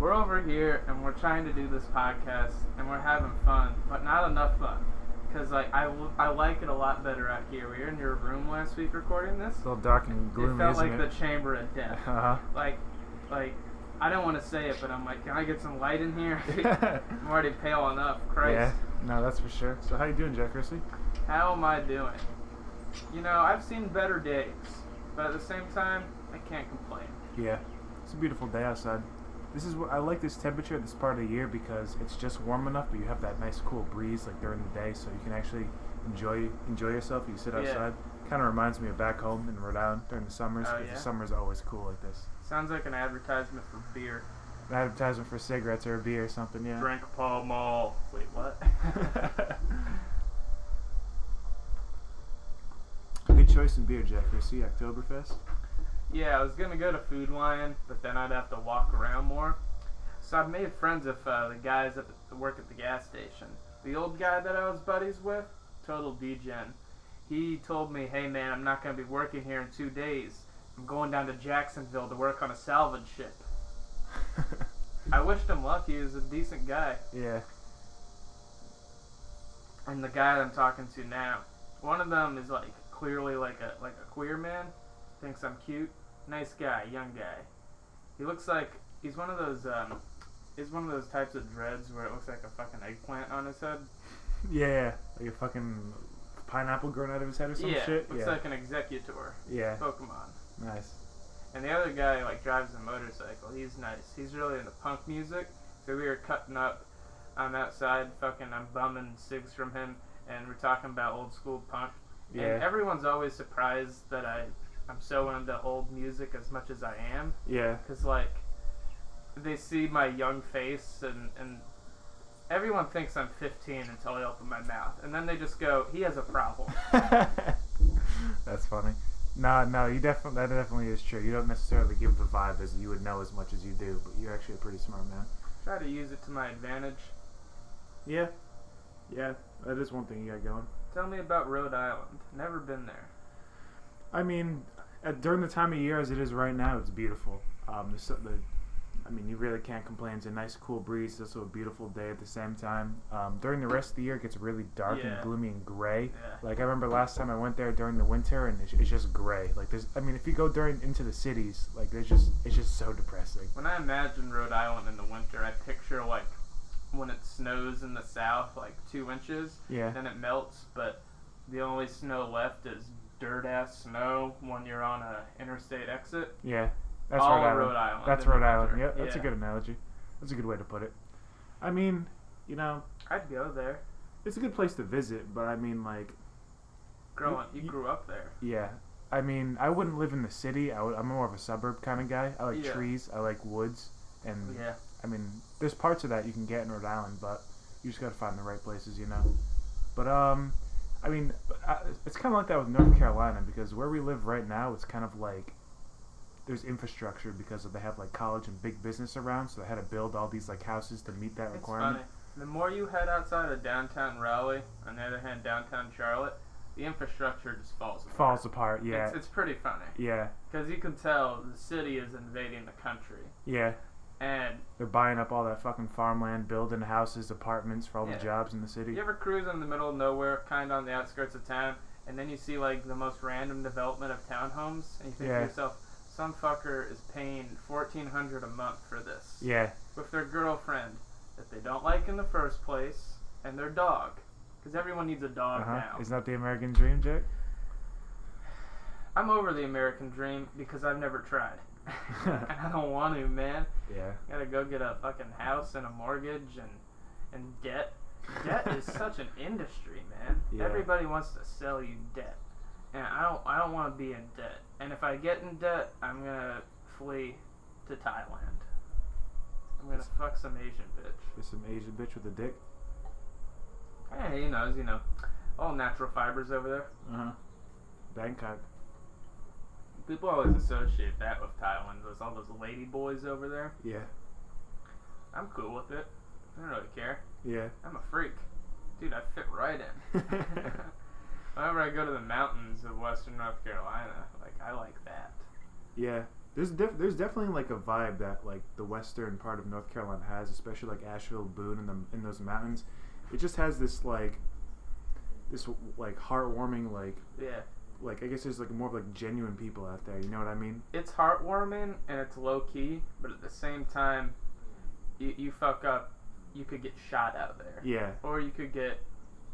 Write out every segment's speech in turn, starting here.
we're over here and we're trying to do this podcast and we're having fun, but not enough fun. Because I like it a lot better out here. We were in your room last week recording this. It's a little dark and gloomy, It felt isn't like it? the chamber of death. Uh-huh. Like, I don't want to say it, but I'm like, can I get some light in here? I'm already pale enough. Christ. Yeah, no, that's for sure. So how you doing, Jack Chrissy? How am I doing? You know, I've seen better days, but at the same time, I can't complain. Yeah, it's a beautiful day outside. I like this temperature at this part of the year because it's just warm enough, but you have that nice cool breeze like during the day, so you can actually enjoy yourself. You sit outside. Kind of reminds me of back home in Rhode Island during the summers. Oh, yeah? The summer's always cool like this. Sounds like an advertisement for beer. An advertisement for cigarettes or a beer or something, yeah. Drink Pall Mall. Wait, what? Good choice in beer, Jack Chrissy. Oktoberfest. Yeah, I was going to go to Food Lion, but then I'd have to walk around more. So I've made friends with the guys that work at the gas station. The old guy that I was buddies with, total degen. He told me, hey man, I'm not going to be working here in 2 days. I'm going down to Jacksonville to work on a salvage ship. I wished him luck. He was a decent guy. Yeah. And the guy that I'm talking to now, one of them is like clearly like a queer man. Thinks I'm cute. Nice guy, young guy. He looks like he's one of those types of dreads where it looks like a fucking eggplant on his head. Yeah, like a fucking pineapple growing out of his head or some shit. Looks like an executor. Yeah. Pokemon. Nice. And the other guy like drives a motorcycle. He's nice. He's really into punk music. So we were cutting up. I'm outside, I'm bumming cigs from him, and we're talking about old school punk. Yeah. And everyone's always surprised that I'm so into old music as much as I am. Yeah. Because, like, they see my young face, and everyone thinks I'm 15 until I open my mouth. And then they just go, he has a problem. That's funny. No, that definitely is true. You don't necessarily give the vibe as you would know as much as you do, but you're actually a pretty smart man. Try to use it to my advantage. Yeah. Yeah, that is one thing you got going. Tell me about Rhode Island. Never been there. I mean, during the time of year as it is right now, it's beautiful. You really can't complain. It's a nice, cool breeze. It's also a beautiful day at the same time. During the rest of the year, it gets really dark and gloomy and gray. Yeah. Like, I remember last time I went there during the winter, and it's just gray. Like, if you go into the cities, like, it's just so depressing. When I imagine Rhode Island in the winter, I picture, like, when it snows in the south, like 2 inches. Yeah. Then it melts, but the only snow left is dirt-ass snow when you're on a interstate exit. Yeah. That's all Rhode Island. That's Rhode Island. Yeah, that's a good analogy. That's a good way to put it. I mean, I'd go there. It's a good place to visit, but I mean, like... You grew up there. Yeah. I mean, I wouldn't live in the city. I'm more of a suburb kind of guy. I like trees. I like woods. And, I mean, there's parts of that you can get in Rhode Island, but you just got to find the right places, But, I mean, it's kind of like that with North Carolina, because where we live right now, it's kind of like... There's infrastructure because they have like college and big business around, so they had to build all these like houses to meet that requirement. It's funny. The more you head outside of downtown Raleigh, on the other hand, downtown Charlotte, the infrastructure just falls apart. Yeah. It's pretty funny. Yeah. Because you can tell the city is invading the country. Yeah. And they're buying up all that fucking farmland, building houses, apartments for all the jobs in the city. You ever cruise in the middle of nowhere, kind of on the outskirts of town, and then you see like the most random development of townhomes, and you think to yourself, some fucker is paying $1,400 a month for this. Yeah. With their girlfriend that they don't like in the first place, and their dog. Because everyone needs a dog now. Isn't that the American dream, Jack? I'm over the American dream because I've never tried. And I don't want to, man. Yeah. Gotta go get a fucking house and a mortgage and debt. Debt is such an industry, man. Yeah. Everybody wants to sell you debt. And I don't want to be in debt. And if I get in debt, I'm going to flee to Thailand. I'm going to fuck some Asian bitch. There's some Asian bitch with a dick? Hey, he knows, all natural fibers over there. Uh-huh. Bangkok. People always associate that with Thailand. There's all those lady boys over there. Yeah. I'm cool with it. I don't really care. Yeah. I'm a freak. Dude, I fit right in. Whenever I go to the mountains of western North Carolina, like, I like that. Yeah. There's definitely like a vibe that like the western part of North Carolina has, especially like Asheville, Boone, in those mountains. It just has this heartwarming like I guess there's like more of like genuine people out there. You know what I mean? It's heartwarming and it's low key, but at the same time, you fuck up, you could get shot out there. Yeah. Or you could get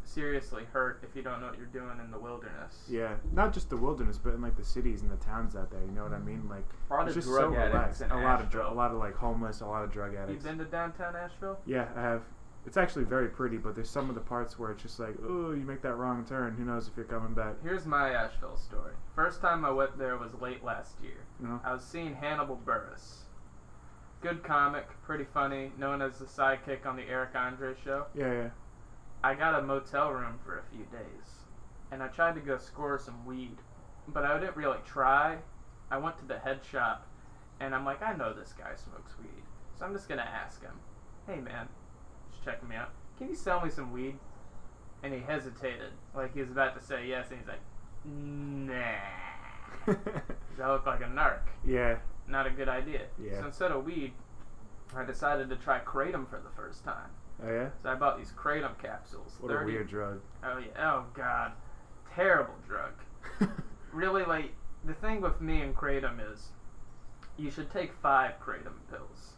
seriously hurt if you don't know what you're doing in the wilderness. Yeah, not just the wilderness, but in like the cities and the towns out there. You know what I mean? Like a lot it's of just drug so addicts relaxed. in A Asheville. lot of like homeless, a lot of drug addicts. You been to downtown Asheville? Yeah, I have. It's actually very pretty, but there's some of the parts where it's just like, oh, you make that wrong turn. Who knows if you're coming back? Here's my Asheville story. First time I went there was late last year. Uh-huh. I was seeing Hannibal Buress. Good comic, pretty funny, known as the sidekick on the Eric Andre show. Yeah. I got a motel room for a few days, and I tried to go score some weed, but I didn't really try. I went to the head shop, and I'm like, I know this guy smokes weed, so I'm just going to ask him, hey man, just checking me out, can you sell me some weed? And he hesitated, like he was about to say yes, and he's like, nah. I look like a narc. Yeah. Not a good idea. Yeah. So instead of weed, I decided to try Kratom for the first time. Oh yeah? So I bought these Kratom capsules. What a weird drug. Oh yeah. Oh god. Terrible drug. Really, like, the thing with me and Kratom is you should take 5 Kratom pills.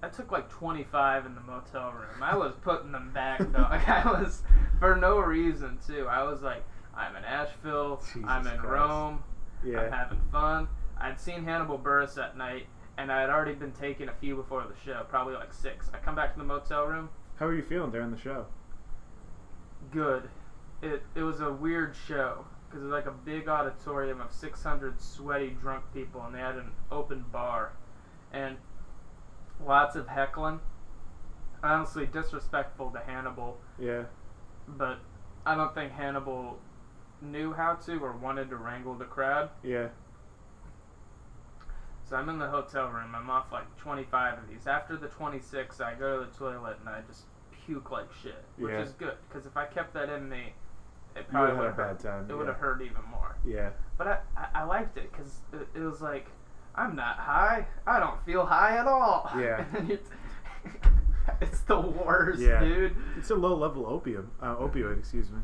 I took like 25 in the motel room. I was putting them back, dog. I was, for no reason too. I was like, I'm in Asheville, Jesus I'm in Christ. Rome, Yeah. I'm having fun. I'd seen Hannibal Buress that night, and I had already been taking a few before the show, probably like 6. I come back to the motel room. How were you feeling during the show? Good. It was a weird show, because it was like a big auditorium of 600 sweaty drunk people, and they had an open bar. And lots of heckling. Honestly, disrespectful to Hannibal. Yeah. But I don't think Hannibal knew how to or wanted to wrangle the crowd. Yeah. So I'm in the hotel room. I'm off like 25 of these. After the 26, I go to the toilet and I just puke like shit, which is good, because if I kept that in me, it probably would have had a bad time. It would have hurt even more. Yeah. But I liked it, because it was like, I'm not high. I don't feel high at all. Yeah. It's the worst, Yeah. dude. It's a low level opioid, excuse me.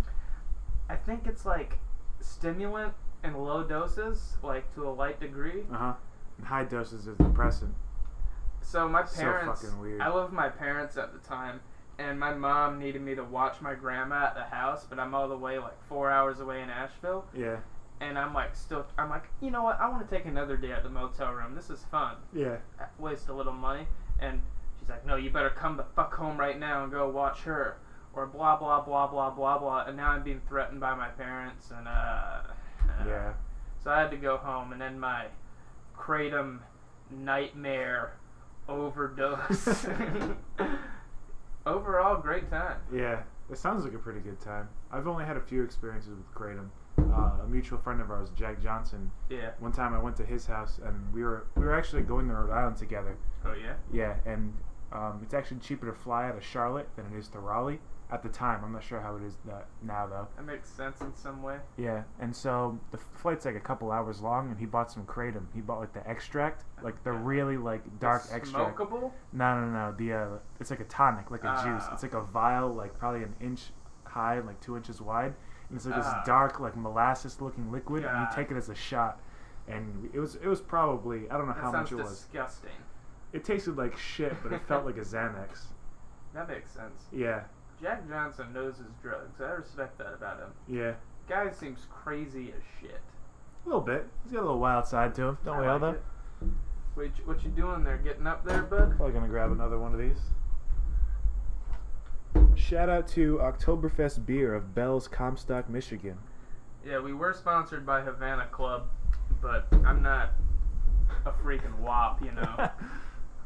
I think it's like stimulant in low doses, like to a light degree. Uh-huh. High doses is depressant. So my parents, so fucking weird. I lived with my parents at the time, and my mom needed me to watch my grandma at the house, but I'm all the way like 4 hours away in Asheville. Yeah. And I'm like, you know what? I want to take another day at the motel room. This is fun. Yeah. Waste a little money. And she's like, no, you better come the fuck home right now and go watch her. Or blah, blah, blah, blah, blah, blah. And now I'm being threatened by my parents. And, Yeah. So I had to go home. And then my Kratom nightmare overdose. Overall, great time. Yeah. It sounds like a pretty good time. I've only had a few experiences with Kratom. A mutual friend of ours, Jack Johnson. Yeah. One time I went to his house and we were actually going to Rhode Island together. Oh yeah. Yeah, and it's actually cheaper to fly out of Charlotte than it is to Raleigh at the time. I'm not sure how it is now though. That makes sense in some way. Yeah, and so the flight's like a couple hours long, and he bought some Kratom. He bought like the extract, like the really like dark extract. Smokable? No. It's like a tonic, like a juice. It's like a vial, like probably an inch high and like 2 inches wide. And it's like this dark, like molasses-looking liquid, and you take it as a shot. And it was probably, I don't know how much it was. Sounds disgusting. It tasted like shit, but it felt like a Xanax. That makes sense. Yeah. Jack Johnson knows his drugs. I respect that about him. Yeah. Guy seems crazy as shit. A little bit. He's got a little wild side to him. Don't we all, though? What you doing there? Getting up there, bud? Probably gonna grab another one of these. Shout out to Oktoberfest Beer of Bell's, Comstock, Michigan. Yeah, we were sponsored by Havana Club, but I'm not a freaking wop, you know.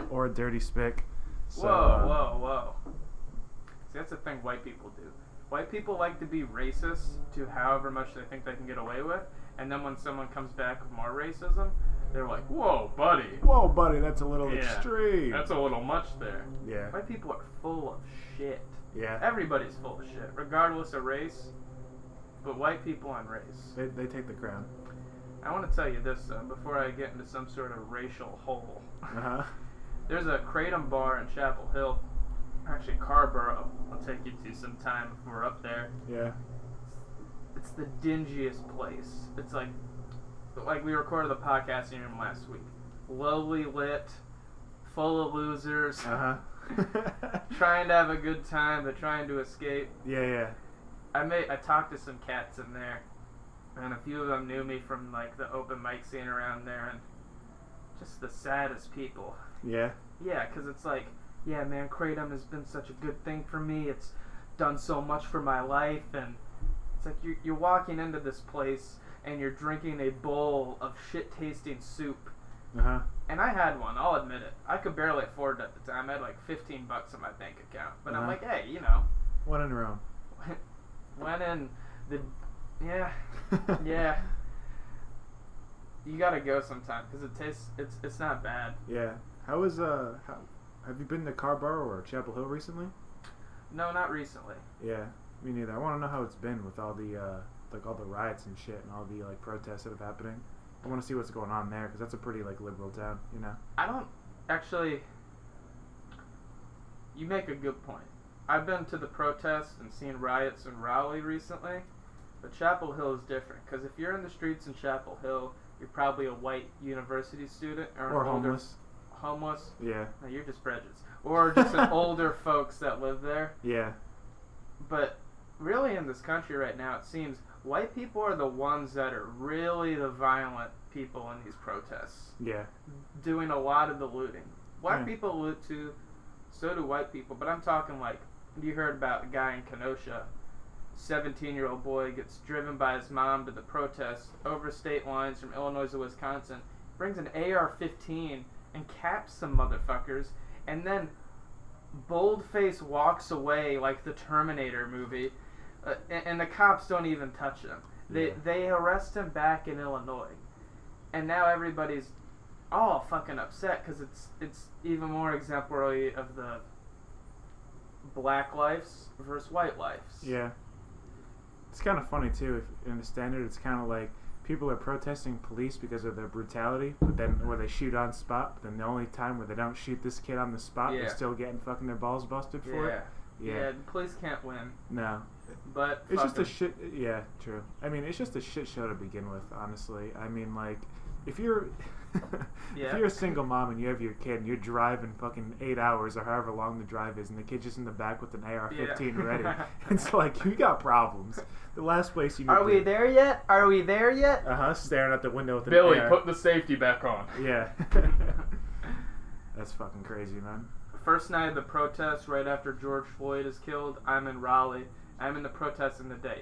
Or a dirty spick. So, whoa. See, that's the thing white people do. White people like to be racist to however much they think they can get away with, and then when someone comes back with more racism, they're like, whoa, buddy, that's a little extreme. That's a little much there. Yeah. White people are full of shit. Yeah. Everybody's full of shit, regardless of race, but white people on race. They take the crown. I want to tell you this before I get into some sort of racial hole. Uh-huh. There's a Kratom bar in Chapel Hill, actually Carborough. I'll take you to sometime if we're up there. Yeah. It's the dingiest place. It's like we recorded the podcast in room last week. Lowly lit, full of losers. Uh-huh. Trying to have a good time, but trying to escape. Yeah. I talked to some cats in there, and a few of them knew me from like the open mic scene around there, and just the saddest people. Yeah. Yeah, because it's like, yeah, man, Kratom has been such a good thing for me. It's done so much for my life, and it's like you're walking into this place and you're drinking a bowl of shit-tasting soup. Uh-huh. And I had one, I'll admit it. I could barely afford it at the time. I had like $15 in my bank account. But I'm like, hey, When in Rome. When in the... Yeah. Yeah. You gotta go sometime, because it tastes... It's not bad. Yeah. Have you been to Carborough or Chapel Hill recently? No, not recently. Yeah, me neither. I want to know how it's been with all the all the riots and shit and all the like protests that are happening. I want to see what's going on there because that's a pretty like liberal town, I don't actually. You make a good point. I've been to the protests and seen riots in Raleigh recently, but Chapel Hill is different because if you're in the streets in Chapel Hill, you're probably a white university student or homeless. Homeless? Yeah. No, you're just prejudiced. Or just an older folks that live there. Yeah. But really in this country right now, it seems white people are the ones that are really the violent people in these protests. Yeah. Doing a lot of the looting. Black people loot too, so do white people. But I'm talking like, you heard about a guy in Kenosha, 17-year-old boy gets driven by his mom to the protest over state lines from Illinois to Wisconsin, brings an AR-15 and caps some motherfuckers, and then boldface walks away like the Terminator movie, and the cops don't even touch him. They arrest him back in Illinois, and now everybody's all fucking upset because it's even more exemplary of the black lives versus white lives. Yeah. It's kind of funny too. If in the Standard, it's kind of like people are protesting police because of their brutality, but then where they shoot on spot. But then the only time where they don't shoot this kid on the spot, they're still getting fucking their balls busted for it. Yeah, the police can't win. No. But it's just a shit. Yeah, true. I mean, it's just a shit show to begin with. Honestly, I mean, like, if you're if you're a single mom and you have your kid and you're driving fucking 8 hours or however long the drive is, and the kid's just in the back with an AR-15 ready, it's like you got problems. The last place you need Are we there yet? Are we there yet? Staring out the window with an Billy, AR. put the safety back on. Yeah. That's fucking crazy, man. First night of the protest, right after George Floyd is killed, I'm in Raleigh. I'm in the protest in the day.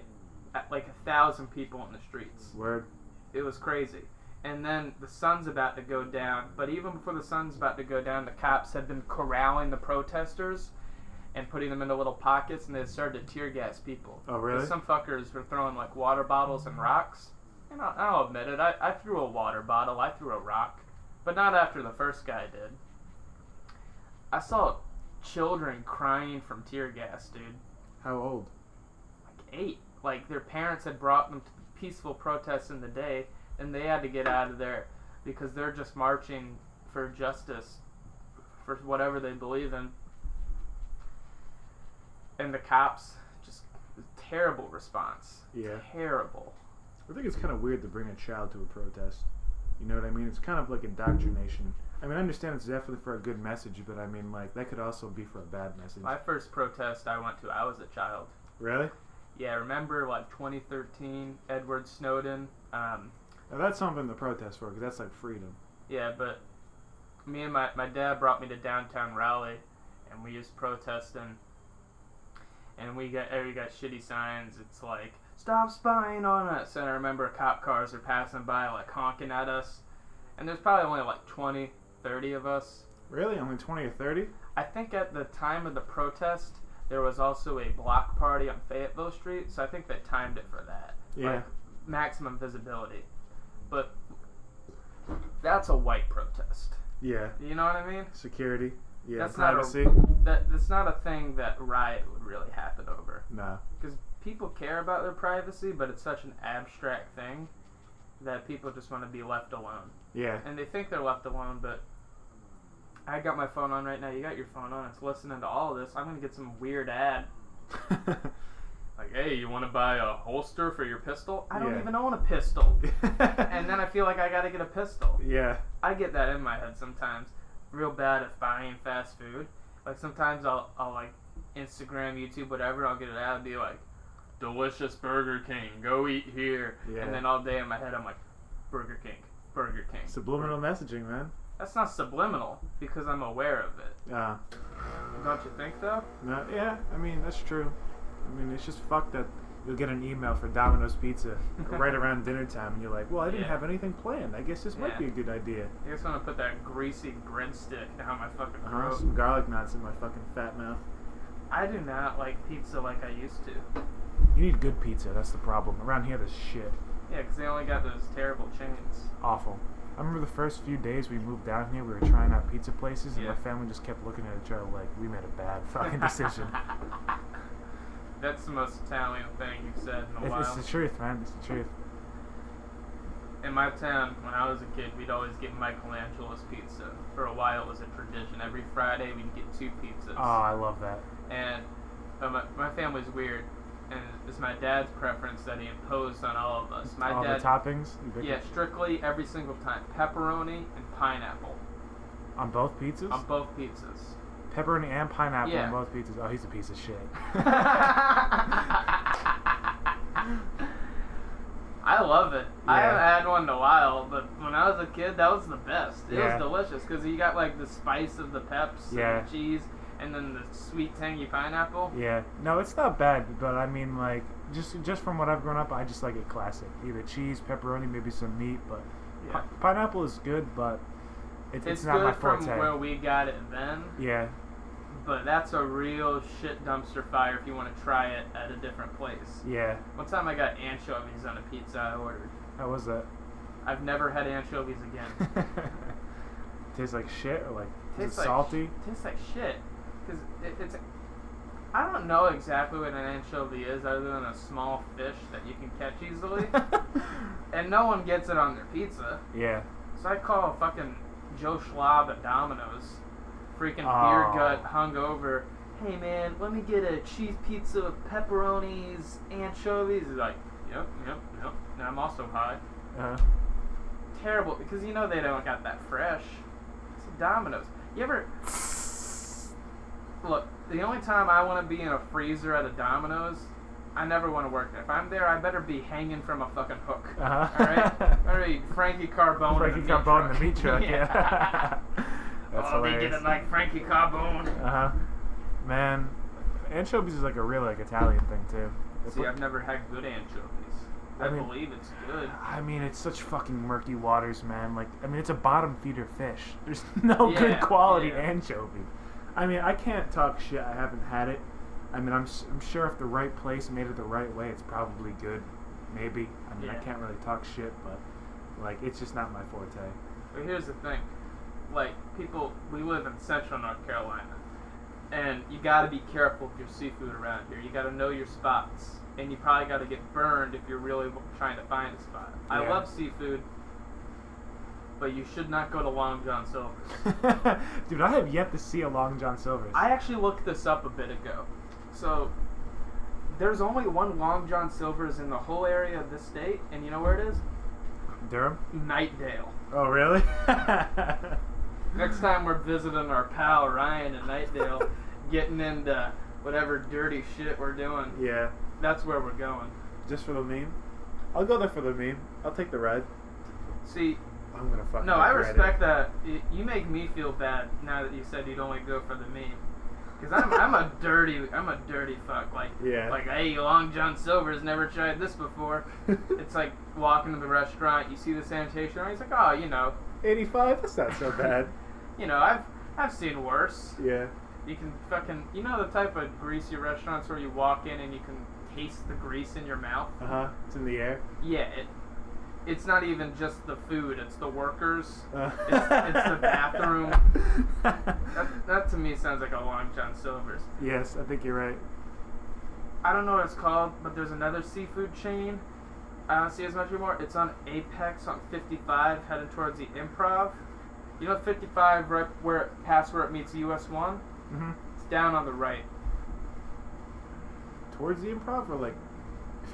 At like 1,000 people in the streets. Word. It was crazy. And then the sun's about to go down. But even before the sun's about to go down, the cops had been corralling the protesters and putting them into little pockets, and they started to tear gas people. Oh, really? Some fuckers were throwing like water bottles and rocks. And I'll admit it, I threw a water bottle, I threw a rock. But not after the first guy did. I saw children crying from tear gas, dude. How old? Like 8. Like their parents had brought them to the peaceful protests in the day, and they had to get out of there because they're just marching for justice, for whatever they believe in. And the cops, just terrible response. Yeah. Terrible. I think it's kind of weird to bring a child to a protest. You know what I mean? It's kind of like indoctrination. I mean, I understand it's definitely for a good message, but I mean, like, that could also be for a bad message. My first protest I went to, I was a child. Really? Yeah, remember, like, 2013, Edward Snowden? Now, that's something to protest for, because that's like freedom. Yeah, but me and my dad brought me to downtown Raleigh, and we was protesting, and we got shitty signs. It's like, stop spying on us. And I remember cop cars are passing by, like, honking at us. And there's probably only, like, 20, 30 of us. Really? Only 20 or 30? I think at the time of the protest, there was also a block party on Fayetteville Street, so I think they timed it for that. Yeah. Like, maximum visibility. But that's a white protest. Yeah. You know what I mean? Security. Yeah. That's privacy. That's not a thing that riot would really happen over. No. Because people care about their privacy, but it's such an abstract thing. that people just want to be left alone. Yeah. And they think they're left alone, but I got my phone on right now. You got your phone on. It's listening to all of this. I'm going to get some weird ad. Like, hey, you want to buy a holster for your pistol? I don't even own a pistol. And then I feel like I got to get a pistol. Yeah. I get that in my head sometimes. Real bad at buying fast food. Like, sometimes I'll like, Instagram, YouTube, whatever, I'll get an ad and be like, delicious Burger King, go eat here. Yeah. And then all day in my head I'm like, Burger King, Burger King. Subliminal messaging, man. That's not subliminal, because I'm aware of it. Don't you think, though? No, yeah, I mean, that's true. I mean, it's just fucked that you'll get an email for Domino's Pizza right around dinner time, and you're like, well, I didn't have anything planned. I guess this might be a good idea. I just want to put that greasy breadstick down my fucking throat. Some garlic knots in my fucking fat mouth. I do not like pizza like I used to. You need good pizza, that's the problem. Around here, there's shit. Yeah, because they only got those terrible chains. Awful. I remember the first few days we moved down here, we were trying out pizza places, and my family just kept looking at each other like, we made a bad fucking decision. That's the most Italian thing you've said in a while. It's the truth, man. It's the truth. In my town, when I was a kid, we'd always get Michelangelo's pizza. For a while, it was a tradition. Every Friday, we'd get 2 pizzas. Oh, I love that. And my family's weird, and it's my dad's preference that he imposed on all of us. My dad, the toppings? Yeah, strictly every single time. Pepperoni and pineapple. On both pizzas? On both pizzas. Pepperoni and pineapple on both pizzas. Oh, he's a piece of shit. I love it. Yeah. I haven't had one in a while, but when I was a kid, that was the best. It was delicious because you got like the spice of the peps and the cheese, and then the sweet tangy pineapple. Yeah. No, it's not bad, but I mean, like, just from what I've grown up, I just like it classic. Either cheese, pepperoni, maybe some meat, but pineapple is good, but it's not my forte. It's good from where we got it then. Yeah. But that's a real shit dumpster fire if you want to try it at a different place. Yeah. One time I got anchovies on a pizza I ordered. How was that? I've never had anchovies again. Tastes like shit or like is it salty? Tastes like shit. Because it's... I don't know exactly what an anchovy is other than a small fish that you can catch easily. And no one gets it on their pizza. Yeah. So I call fucking Joe Schwab at Domino's. Freaking beer gut hungover. Hey man, let me get a cheese pizza with pepperonis, anchovies. He's like, yep. And I'm also high. Terrible, because you know they don't got that fresh. It's a Domino's. You ever... Look, the only time I want to be in a freezer at a Domino's, I never want to work there. If I'm there, I better be hanging from a fucking hook. Alright? Better be Frankie Carbone in the meat truck. Yeah. That's hilarious. They get it like Frankie Carbone. Man, anchovies is like a real Italian thing too. See, I've never had good anchovies. I believe it's good. I mean, it's such fucking murky waters, man. Like, I mean, it's a bottom feeder fish. There's no good quality anchovy. I mean, I can't talk shit. I haven't had it. I mean, I'm sure if the right place made it the right way, it's probably good. Maybe. I mean, I can't really talk shit, but like, it's just not my forte. But here's the thing. Like, we live in central North Carolina, and you gotta be careful with your seafood around here. You gotta know your spots, and you probably gotta get burned if you're really trying to find a spot. Yeah. I love seafood, but you should not go to Long John Silver's. Dude, I have yet to see a Long John Silver's. I actually looked this up a bit ago. So, there's only one Long John Silver's in the whole area of this state, and you know where it is? Durham? Nightdale. Oh, really? Next time we're visiting our pal Ryan in Nightdale, getting into whatever dirty shit we're doing. Yeah. That's where we're going. Just for the meme? I'll go there for the meme. I'll take the ride. See, I'm gonna fucking I respect that. You make me feel bad now that you said you'd only go for the meme. Because I'm a dirty fuck. Like, hey, Long John Silver's never tried this before. It's like walking to the restaurant, you see the sanitation, and he's like, oh, 85? That's not so bad. I've seen worse. Yeah. You can fucking, the type of greasy restaurants where you walk in and you can taste the grease in your mouth? It's in the air? Yeah, it's not even just the food, it's the workers. It's the bathroom. That to me sounds like a Long John Silver's. Yes, I think you're right. I don't know what it's called, but there's another seafood chain I don't see as much anymore. It's on Apex on 55, heading towards the Improv. You know 55, right past where it meets US 1? Mm-hmm. It's down on the right. Towards the Improv, or like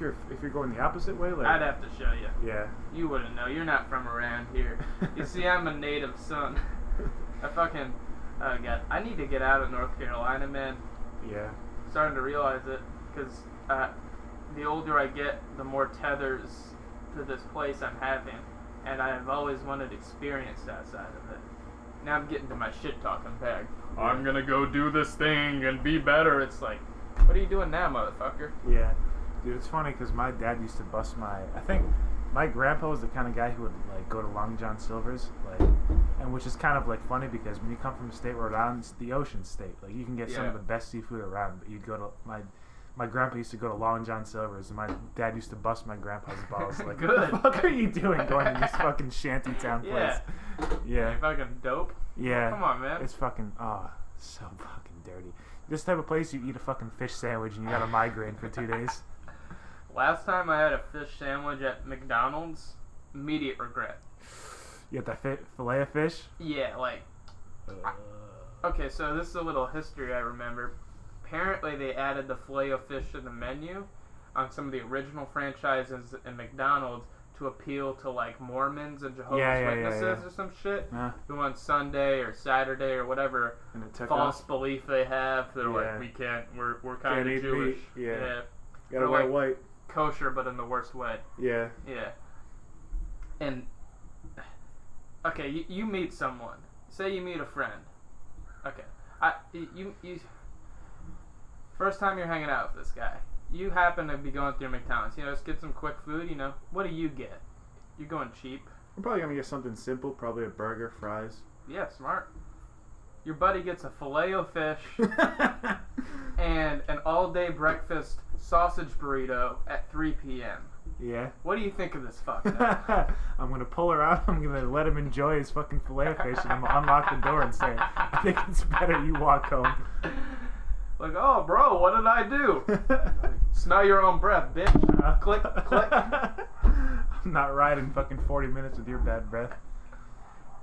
if you're going the opposite way, like I'd have to show you. Yeah. You wouldn't know. You're not from around here. You see, I'm a native son. I fucking God. I need to get out of North Carolina, man. Yeah. Starting to realize it, because the older I get, the more tethers to this place I'm having, and I've always wanted experience outside of it. Now I'm getting to my shit talking back. Yeah. I'm gonna go do this thing and be better. It's like, what are you doing now, motherfucker? Yeah. Dude, it's funny because my dad used to bust I think my grandpa was the kind of guy who would like go to Long John Silver's, like, and which is kind of like funny because when you come from a state, Rhode Island, it's the ocean state. Like you can get some of the best seafood around, but you'd go to my grandpa used to go to Long John Silver's, and my dad used to bust my grandpa's balls. Like, Good. What the fuck are you doing going to this fucking shanty town place? Yeah. You fucking dope. Yeah. Come on, man. It's fucking so fucking dirty. This type of place, you eat a fucking fish sandwich and you got a migraine for 2 days. Last time I had a fish sandwich at McDonald's, immediate regret. You got that fillet of fish? Yeah, like... Okay, so this is a little history I remember. Apparently they added the fillet of fish to the menu on some of the original franchises in McDonald's to appeal to like Mormons and Jehovah's Witnesses or some shit who on Sunday or Saturday or whatever false belief they have. They're like, we can't, we're kind of Jewish. Meat. Yeah. Gotta wear like white. Kosher, but in the worst way. Yeah. Yeah. And okay, you meet someone. Say you meet a friend. Okay. You first time you're hanging out with this guy. You happen to be going through McDonald's. Just get some quick food, What do you get? You're going cheap. I'm probably going to get something simple. Probably a burger, fries. Yeah, smart. Your buddy gets a filet of fish and an all-day breakfast sausage burrito at 3 p.m. Yeah. What do you think of this fuck? I'm going to pull her out. I'm going to let him enjoy his fucking filet of fish, and I'm going to unlock the door and say, I think it's better you walk home. Like, oh, bro, what did I do? Smell your own breath, bitch. Click, click. I'm not riding fucking 40 minutes with your bad breath.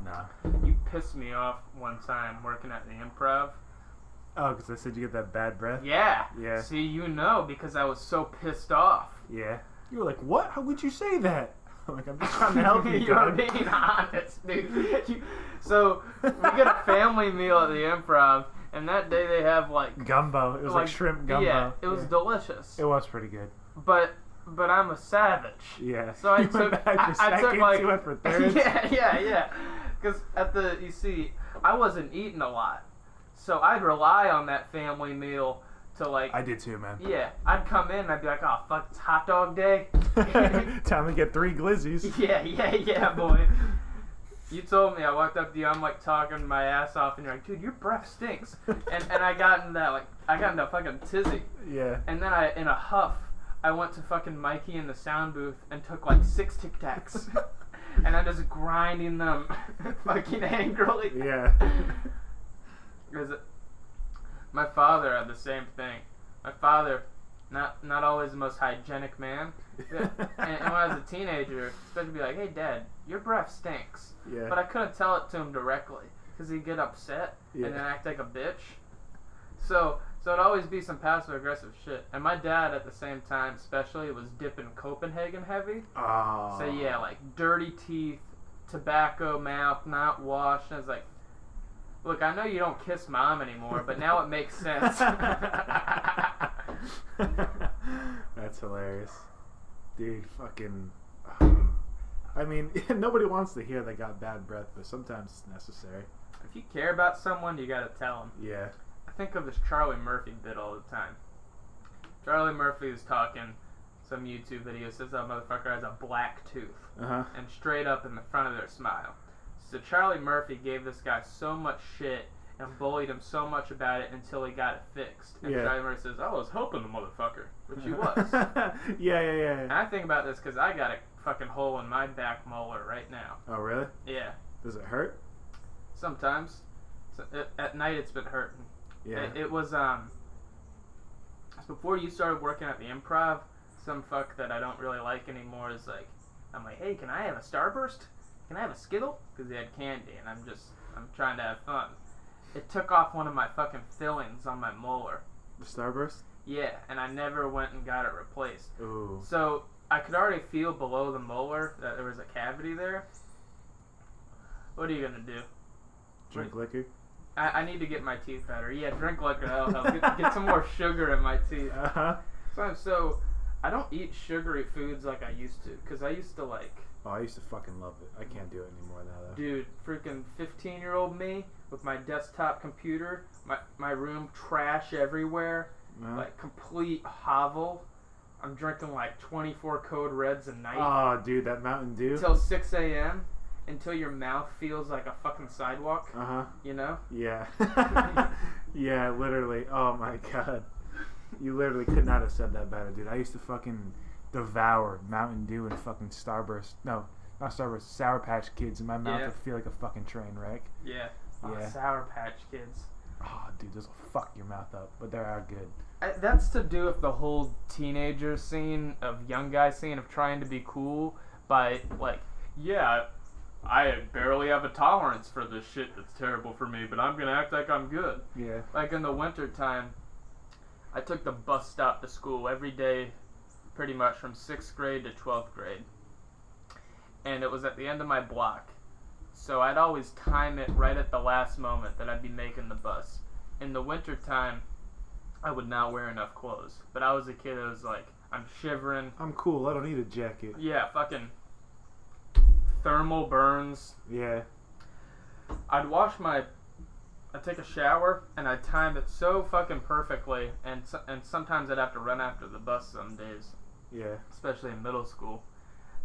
Nah. You pissed me off one time working at the Improv. Oh, because I said you get that bad breath? Yeah. Yeah. See, because I was so pissed off. Yeah. You were like, what? How would you say that? I'm like, I'm just trying to help you. You're being honest, dude. So, we get a family meal at the Improv. And that day they have like gumbo. It was like shrimp gumbo. Yeah, it was delicious. It was pretty good. But I'm a savage. Yeah. So I took like you went for thirds. Yeah. Because I wasn't eating a lot, so I'd rely on that family meal to like. I did too, man. Yeah, I'd come in and I'd be like, oh fuck, it's hot dog day. Time to get 3 glizzies. Yeah, boy. You told me, I walked up to you, I'm like talking my ass off, and you're like, dude, your breath stinks. and I got into a fucking tizzy. Yeah. And then in a huff, I went to fucking Mikey in the sound booth and took like 6 Tic Tacs. And I'm just grinding them fucking angrily. Yeah. My father had the same thing. My father, not always the most hygienic man. And when I was a teenager, especially be like, hey dad, your breath stinks. Yeah. But I couldn't tell it to him directly because he'd get upset and then act like a bitch. So it'd always be some passive aggressive shit. And my dad at the same time especially was dipping Copenhagen heavy. Oh. So yeah, like dirty teeth, tobacco mouth, not washed. And I was like, look, I know you don't kiss mom anymore, but now it makes sense. That's hilarious. Dude, fucking... I mean, nobody wants to hear they got bad breath, but sometimes it's necessary. If you care about someone, you gotta tell them. Yeah. I think of this Charlie Murphy bit all the time. Charlie Murphy is talking some YouTube video, says that motherfucker has a black tooth. Uh-huh. And straight up in the front of their smile. So Charlie Murphy gave this guy so much shit and bullied him so much about it until he got it fixed. And Charlie Murphy says, I was helping the motherfucker. Which he was. Yeah. And I think about this because I got a fucking hole in my back molar right now. Oh, really? Yeah. Does it hurt? Sometimes. At night it's been hurting. Yeah. It was before you started working at the Improv, some fuck that I don't really like anymore is like, I'm like, hey, can I have a Starburst? Can I have a Skittle? Because they had candy, and I'm trying to have fun. It took off one of my fucking fillings on my molar. The Starburst? Yeah, and I never went and got it replaced. Ooh. So I could already feel below the molar that there was a cavity there. What are you gonna do? Drink liquor? I need to get my teeth better. Yeah, drink liquor. That'll help. Get some more sugar in my teeth. So I don't eat sugary foods like I used to, because I used to like... Oh, I used to fucking love it. I can't do it anymore now, though. Dude, freaking 15-year-old me with my desktop computer, my room trash everywhere, like complete hovel. I'm drinking like 24 Code Reds a night. Oh, dude, that Mountain Dew. Till 6 a.m. Until your mouth feels like a fucking sidewalk. You know? Yeah. Yeah, literally. Oh my god. You literally could not have said that better, dude. I used to fucking devour Mountain Dew and fucking Starburst. No, not Starburst. Sour Patch Kids in my mouth would feel like a fucking train wreck. Yeah. Sour Patch Kids. Oh, dude, those will fuck your mouth up, but they are good. That's to do with the whole teenager scene of young guy scene of trying to be cool by like, yeah, I barely have a tolerance for this shit that's terrible for me, but I'm gonna act like I'm good. Yeah. Like in the winter time, I took the bus stop to school every day, pretty much from 6th grade to 12th grade. And it was at the end of my block. So I'd always time it right at the last moment that I'd be making the bus. In the winter time, I would not wear enough clothes. But I was a kid that was like, I'm shivering. I'm cool, I don't need a jacket. Yeah, fucking thermal burns. Yeah. I'd take a shower, and I'd time it so fucking perfectly, and sometimes I'd have to run after the bus some days. Yeah. Especially in middle school.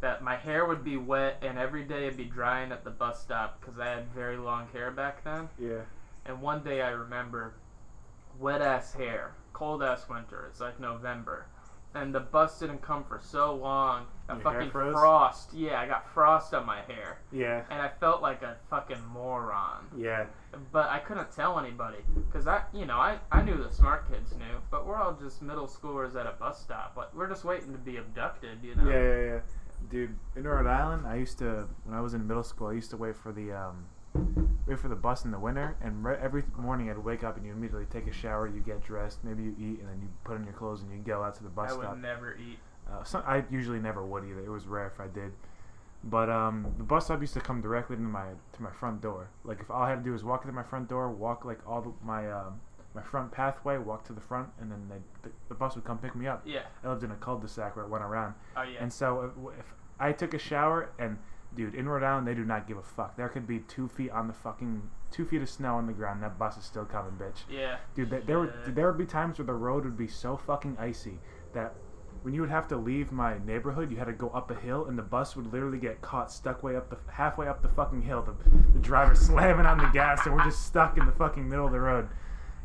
That my hair would be wet, and every day it'd be drying at the bus stop, because I had very long hair back then. Yeah. And one day I remember, wet-ass hair, cold-ass winter, it's like November. And the bus didn't come for so long. Your fucking hair froze? frost. Yeah, I got frost on my hair. Yeah. And I felt like a fucking moron. Yeah. But I couldn't tell anybody. Because I knew the smart kids knew. But we're all just middle schoolers at a bus stop. Like, we're just waiting to be abducted, you know? Yeah. Dude, in Rhode Island, when I was in middle school, I used to wait for the bus in the winter, and every morning I'd wake up and you immediately take a shower, you get dressed, maybe you eat, and then you put on your clothes and you go out to the bus stop. I would never eat. I usually never would either. It was rare if I did. But the bus stop used to come directly to my front door. Like if all I had to do was walk to my front door, walk like my front pathway, walk to the front, and then the bus would come pick me up. Yeah. I lived in a cul-de-sac where it went around. Oh yeah. And so if I took a shower and dude, in Rhode Island, they do not give a fuck. There could be 2 feet of snow on the ground. That bus is still coming, bitch. Yeah. Dude, there would be times where the road would be so fucking icy that when you would have to leave my neighborhood, you had to go up a hill, and the bus would literally get caught stuck halfway up the fucking hill. The driver slamming on the gas, and we're just stuck in the fucking middle of the road.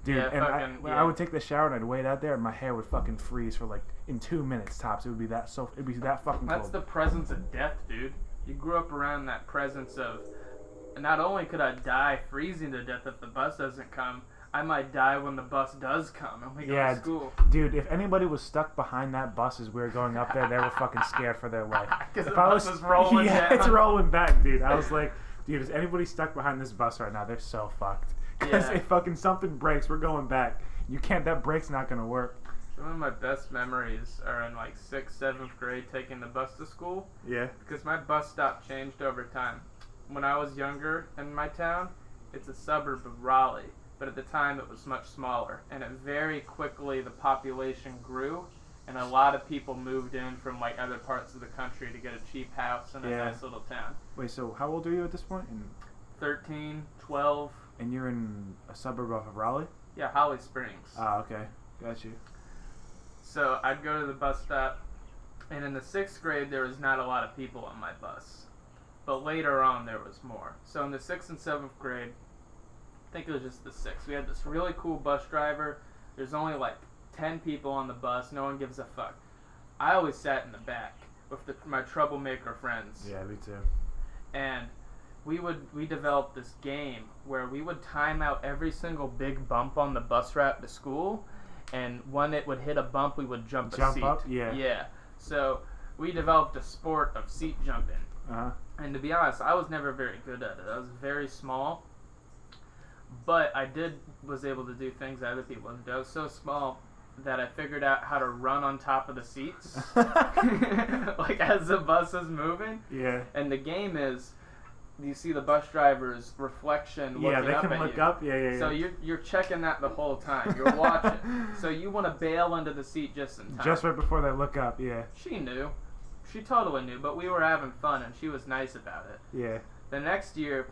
Dude, yeah, and I would take the shower and I'd wait out there, and my hair would fucking freeze for like in 2 minutes tops. It'd be that fucking cold. That's the presence of death, dude. You grew up around that presence of, not only could I die freezing to death if the bus doesn't come, I might die when the bus does come and we go to school. Dude, if anybody was stuck behind that bus as we were going up there, they were fucking scared for their life. Because the bus was rolling down. It's rolling back, dude. I was like, dude, is anybody stuck behind this bus right now? They're so fucked. Because if fucking something breaks, we're going back. That brake's not going to work. Some of my best memories are in like 6th, 7th grade taking the bus to school. Yeah. Because my bus stop changed over time. When I was younger in my town, it's a suburb of Raleigh. But at the time it was much smaller. And it very quickly, the population grew. And a lot of people moved in from like other parts of the country to get a cheap house in a nice little town. Wait, so how old are you at this point? 13, 12. And you're in a suburb of Raleigh? Yeah, Holly Springs. Ah, okay. Got you. So I'd go to the bus stop, and in the 6th grade there was not a lot of people on my bus. But later on there was more. So in the 6th and 7th grade, I think it was just the 6th, we had this really cool bus driver. There's only like 10 people on the bus. No one gives a fuck. I always sat in the back with my troublemaker friends. Yeah, me too. And we developed this game where we would time out every single big bump on the bus route to school, and when it would hit a bump, we would jump a seat. Up? Yeah. Yeah. So we developed a sport of seat jumping. Uh-huh. And to be honest, I was never very good at it. I was very small. But I was able to do things that other people didn't do. I was so small that I figured out how to run on top of the seats. Like as the bus is moving. Yeah. And the game is, you see the bus driver's reflection looking up at you. Yeah, they can look up. Yeah. So you're checking that the whole time. You're watching. So you want to bail into the seat just in time. Just right before they look up, yeah. She knew. She totally knew, but we were having fun, and she was nice about it. Yeah. The next year,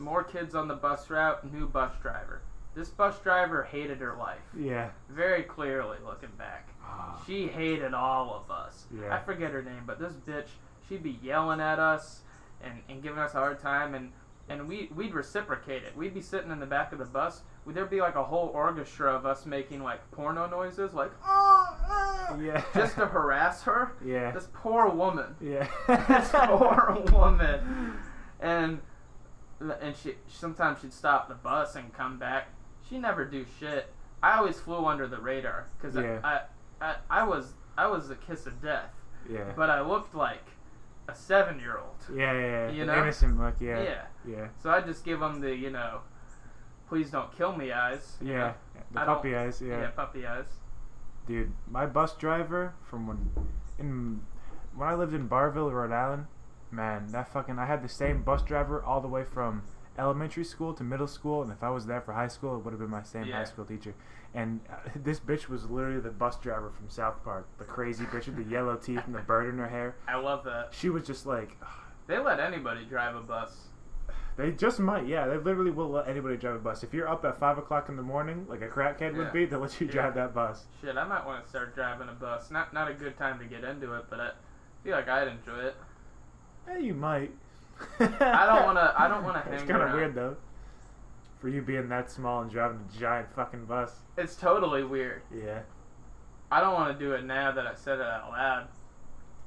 more kids on the bus route, new bus driver. This bus driver hated her life. Yeah. Very clearly, looking back. She hated all of us. Yeah. I forget her name, but this bitch, she'd be yelling at us and giving us a hard time, and we'd reciprocate it. We'd be sitting in the back of the bus. There'd be like a whole orchestra of us making like porno noises, like, yeah, just to harass her. Yeah. This poor woman. Yeah. This poor woman. And she sometimes she'd stop the bus and come back. She never do shit. I always flew under the radar because I was a kiss of death. Yeah. But I looked like a 7-year-old. Yeah. You know? Innocent look. Yeah. So I just give them the, please don't kill me eyes. Yeah. The puppy eyes. Yeah. Yeah, puppy eyes. Dude, my bus driver from when I lived in Barville, Rhode Island, man, I had the same bus driver all the way from elementary school to middle school, and if I was there for high school, it would have been my same high school teacher. And this bitch was literally the bus driver from South Park, the crazy bitch with the yellow teeth and the bird in her hair. I love that. She was just like... They let anybody drive a bus. They just might, yeah. They literally will let anybody drive a bus. If you're up at 5 o'clock in the morning, like a crackhead would be, they'll let you drive that bus. Shit, I might want to start driving a bus. Not a good time to get into it, but I feel like I'd enjoy it. Yeah, you might. I don't want to hang around. It's kind of weird, though, for you being that small and driving a giant fucking bus. It's totally weird. Yeah. I don't want to do it now that I said it out loud,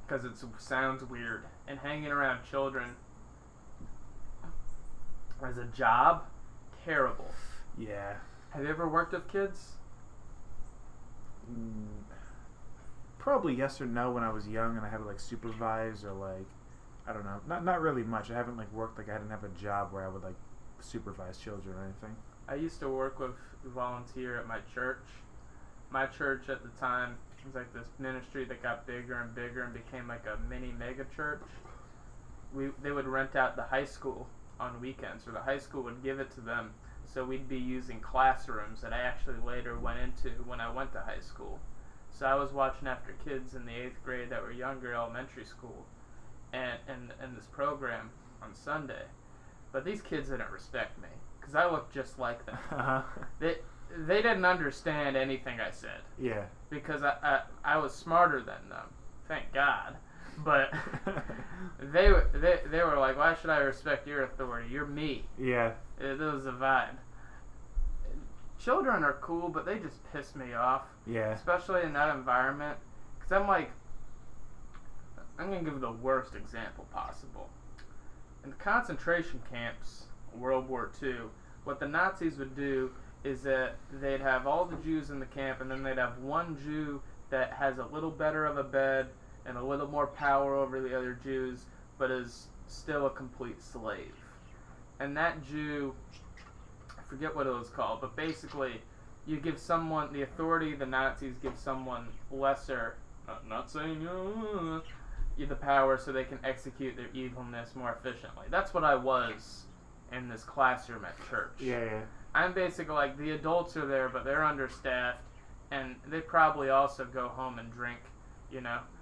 because it sounds weird. And hanging around children as a job, terrible. Yeah. Have you ever worked with kids? Probably yes or no when I was young and I had to like supervise or like, I don't know, not really much. I haven't like worked, like I didn't have a job where I would like supervise children or anything. I used to work with volunteer at my church. My church at the time was like this ministry that got bigger and bigger and became like a mini mega church. They would rent out the high school on weekends, or the high school would give it to them. So we'd be using classrooms that I actually later went into when I went to high school. So I was watching after kids in the 8th grade that were younger, elementary school, and this program on Sunday. But these kids didn't respect me because I looked just like them. Uh-huh. They didn't understand anything I said. Yeah. Because I was smarter than them, thank God. But they were like, why should I respect your authority? You're me. Yeah. It was a vibe. Children are cool, but they just piss me off. Yeah. Especially in that environment. Because I'm like, I'm going to give the worst example possible. In the concentration camps, World War II, what the Nazis would do is that they'd have all the Jews in the camp, and then they'd have one Jew that has a little better of a bed and a little more power over the other Jews, but is still a complete slave. And that Jew, I forget what it was called, but basically, you give someone the authority, the Nazis give someone lesser, not saying you the power so they can execute their evilness more efficiently. That's what I was in this classroom at church. Yeah. I'm basically like, the adults are there, but they're understaffed, and they probably also go home and drink.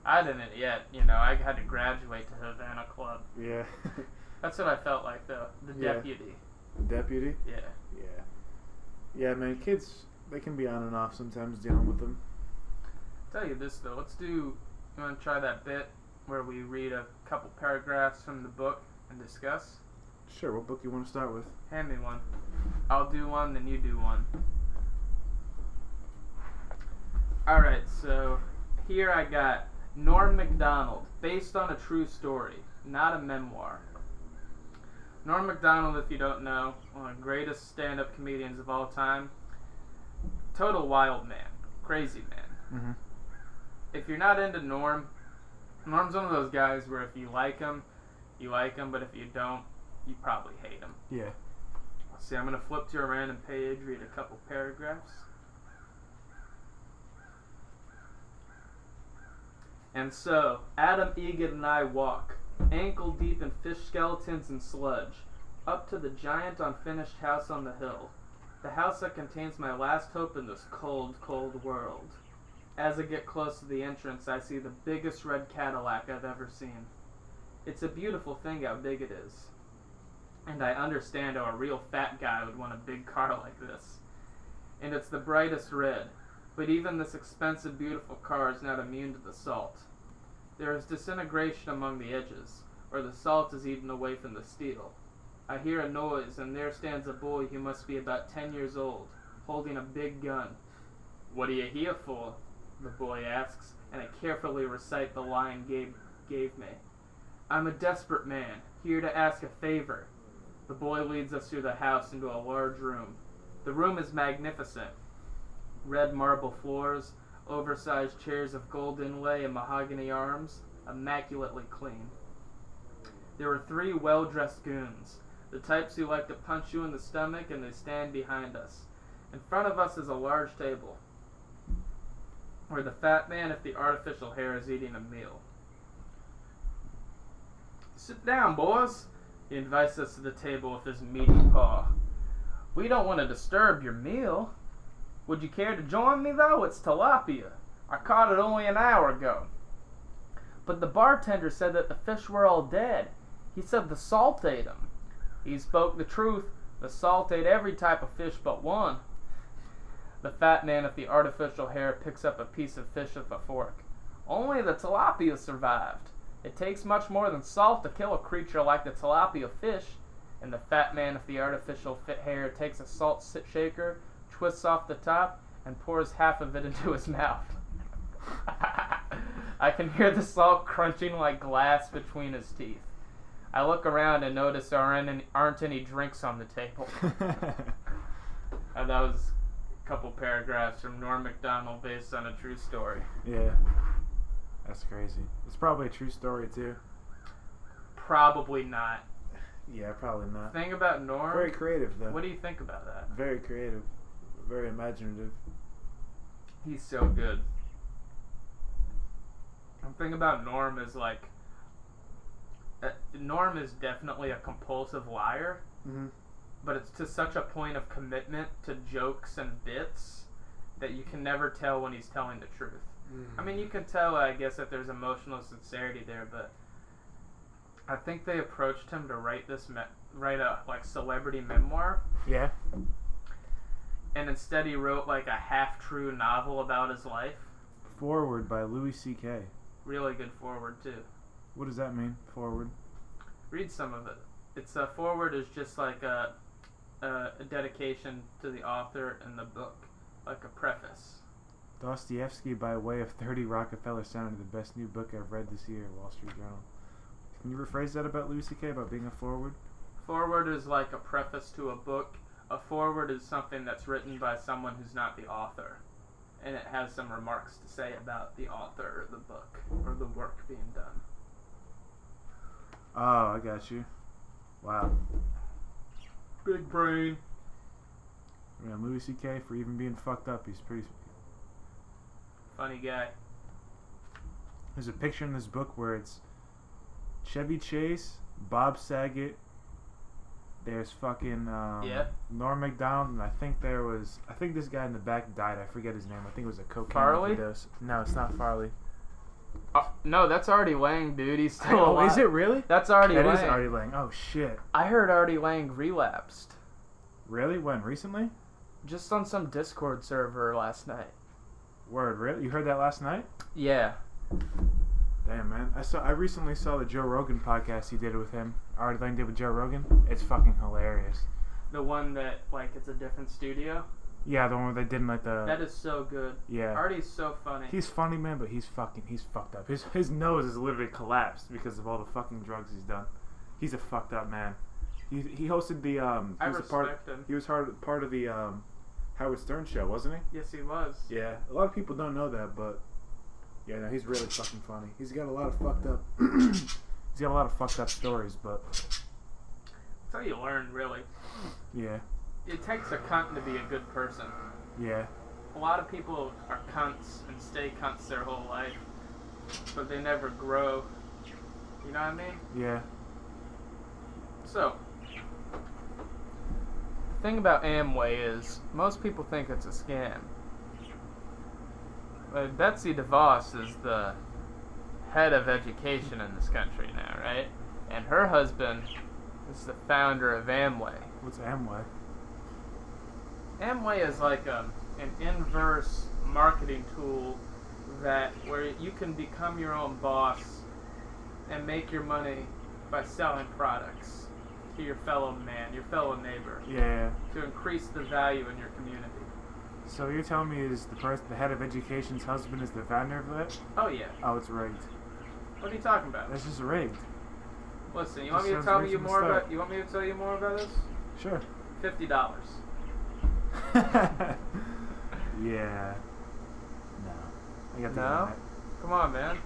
I didn't yet. I had to graduate to Havana Club. Yeah. That's what I felt like, though. The deputy. The deputy? Yeah. Yeah. Yeah, man, kids, they can be on and off sometimes dealing with them. I'll tell you this, though. You want to try that bit where we read a couple paragraphs from the book and discuss? Sure. What book you want to start with? Hand me one. I'll do one, then you do one. Alright, so here I got Norm Macdonald, based on a true story, not a memoir. Norm Macdonald, if you don't know, one of the greatest stand-up comedians of all time. Total wild man. Crazy man. Mm-hmm. If you're not into Norm, Norm's one of those guys where if you like him, but if you don't, you probably hate him. Yeah. See, I'm going to flip to a random page, read a couple paragraphs. And so, Adam Egan and I walk, ankle deep in fish skeletons and sludge, up to the giant unfinished house on the hill. The house that contains my last hope in this cold, cold world. As I get close to the entrance, I see the biggest red Cadillac I've ever seen. It's a beautiful thing how big it is. And I understand how a real fat guy would want a big car like this. And it's the brightest red. But even this expensive, beautiful car is not immune to the salt. There is disintegration among the edges, or the salt is eaten away from the steel. I hear a noise, and there stands a boy who must be about 10 years old, holding a big gun. "What are you here for?" the boy asks, and I carefully recite the line Gabe gave me. "I'm a desperate man, here to ask a favor." The boy leads us through the house into a large room. The room is magnificent. Red marble floors, oversized chairs of gold inlay and mahogany arms, immaculately clean. There are 3 well-dressed goons, the types who like to punch you in the stomach, and they stand behind us. In front of us is a large table, where the fat man with the artificial hair is eating a meal. "Sit down, boys," he invites us to the table with his meaty paw. "We don't want to disturb your meal. Would you care to join me, though? It's tilapia. I caught it only an hour ago." "But the bartender said that the fish were all dead. He said the salt ate them." "He spoke the truth. The salt ate every type of fish but one." The fat man with the artificial hair picks up a piece of fish with a fork. "Only the tilapia survived. It takes much more than salt to kill a creature like the tilapia fish." And the fat man with the artificial hair takes a salt shaker, twists off the top, and pours half of it into his mouth. I can hear the salt crunching like glass between his teeth. I look around and notice there aren't any drinks on the table. And that was a couple paragraphs from Norm Macdonald based on a true story. Yeah. That's crazy. It's probably a true story, too. Probably not. Yeah, probably not. Thing about Norm... Very creative, though. What do you think about that? Very creative. Very imaginative. He's so good. The thing about Norm is, like... Norm is definitely a compulsive liar. Mm-hmm. But it's to such a point of commitment to jokes and bits that you can never tell when he's telling the truth. I mean, you can tell, I guess, if there's emotional sincerity there, but I think they approached him to write a like celebrity memoir. Yeah. And instead he wrote like a half-true novel about his life. Forward by Louis C.K. Really good forward too. What does that mean? Forward. Read some of it. It's a forward is just like a dedication to the author and the book, like a preface. Dostoevsky by way of 30 Rockefeller Center, the best new book I've read this year, Wall Street Journal. Can you rephrase that about Louis C.K., about being a forward? Forward is like a preface to a book. A forward is something that's written by someone who's not the author. And it has some remarks to say about the author or the book or the work being done. Oh, I got you. Wow. Big brain. Yeah, Louis C.K., for even being fucked up, he's pretty... Funny guy. There's a picture in this book where it's Chevy Chase, Bob Saget, there's fucking Norm Macdonald, and I think this guy in the back died. I forget his name. I think it was a cocaine Farley? overdose. No, it's not Farley. No, that's Artie Lang, dude. He's still alive. Is it really? That's Artie Lang. That is Artie Lang. Oh, shit. I heard Artie Lang relapsed. Really? When? Recently? Just on some Discord server last night. Word, really? You heard that last night? Yeah. Damn, man. I recently saw the Joe Rogan podcast he did with him. Artie Lang did with Joe Rogan. It's fucking hilarious. The one that, like, it's a different studio? Yeah, the one where they did like the... That is so good. Yeah. Artie's so funny. He's funny, man, but he's fucked up. His nose is literally collapsed because of all the fucking drugs he's done. He's a fucked up man. He hosted the... I respect him. He was part of the Howard Stern show, wasn't he? Yes, he was. Yeah. A lot of people don't know that, but Yeah, no, he's really fucking funny. He's got a lot of fucked up. He's got a lot of fucked up stories, but that's how you learn, really. Yeah. It takes a cunt to be a good person. Yeah. A lot of people are cunts and stay cunts their whole life, but they never grow. You know what I mean? Yeah. So, the thing about Amway is, most people think it's a scam. But Betsy DeVos is the head of education in this country now, right? And her husband is the founder of Amway. What's Amway? Amway is like an inverse marketing tool that where you can become your own boss and make your money by selling products to your fellow man, your fellow neighbor. Yeah. To increase the value in your community. So you're telling me is the head of education's husband is the founder of that? Oh yeah. Oh, it's rigged. What are you talking about? That's just rigged. Listen, you want me to tell you more about? You want me to tell you more about this? Sure. $50. Yeah. No. I got the No? internet. Come on, man.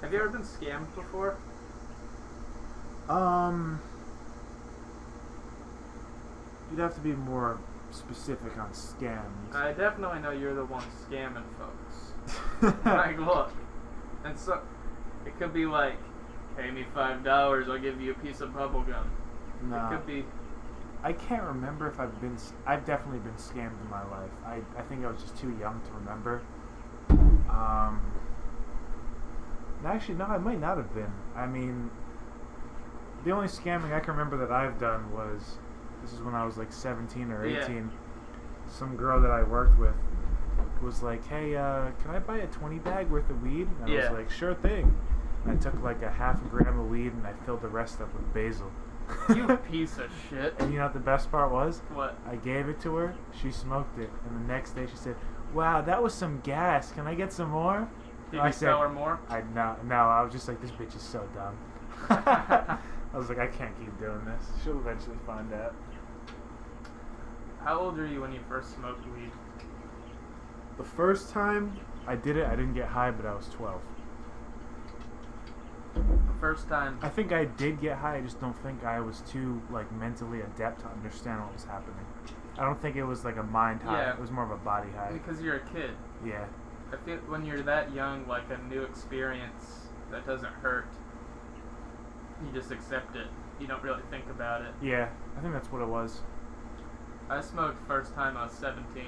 Have you ever been scammed before? You'd have to be more specific on scams. I definitely know you're the one scamming folks. Like, look. And so, it could be like, pay me $5, I'll give you a piece of bubble gum. No. It could be... I can't remember if I've definitely been scammed in my life. I think I was just too young to remember. Actually, no, I might not have been. I mean, the only scamming I can remember that I've done was, this is when I was like 17 or 18. Yeah. Some girl that I worked with was like, hey, can I buy a 20 bag worth of weed? And I was like, sure thing. And I took like a half a gram of weed and I filled the rest up with basil. You piece of shit. And you know what the best part was? What? I gave it to her, she smoked it, and the next day she said, wow, that was some gas, can I get some more? Did you tell her more? No, I was just like, this bitch is so dumb. I was like, I can't keep doing this. She'll eventually find out. How old were you when you first smoked weed? The first time I did it, I didn't get high, but I was 12. The first time... I think I did get high, I just don't think I was too, like, mentally adept to understand what was happening. I don't think it was like a mind high, it was more of a body high. Because you're a kid. Yeah. I feel when you're that young, like a new experience that doesn't hurt, you just accept it. You don't really think about it. Yeah, I think that's what it was. I smoked first time I was 17.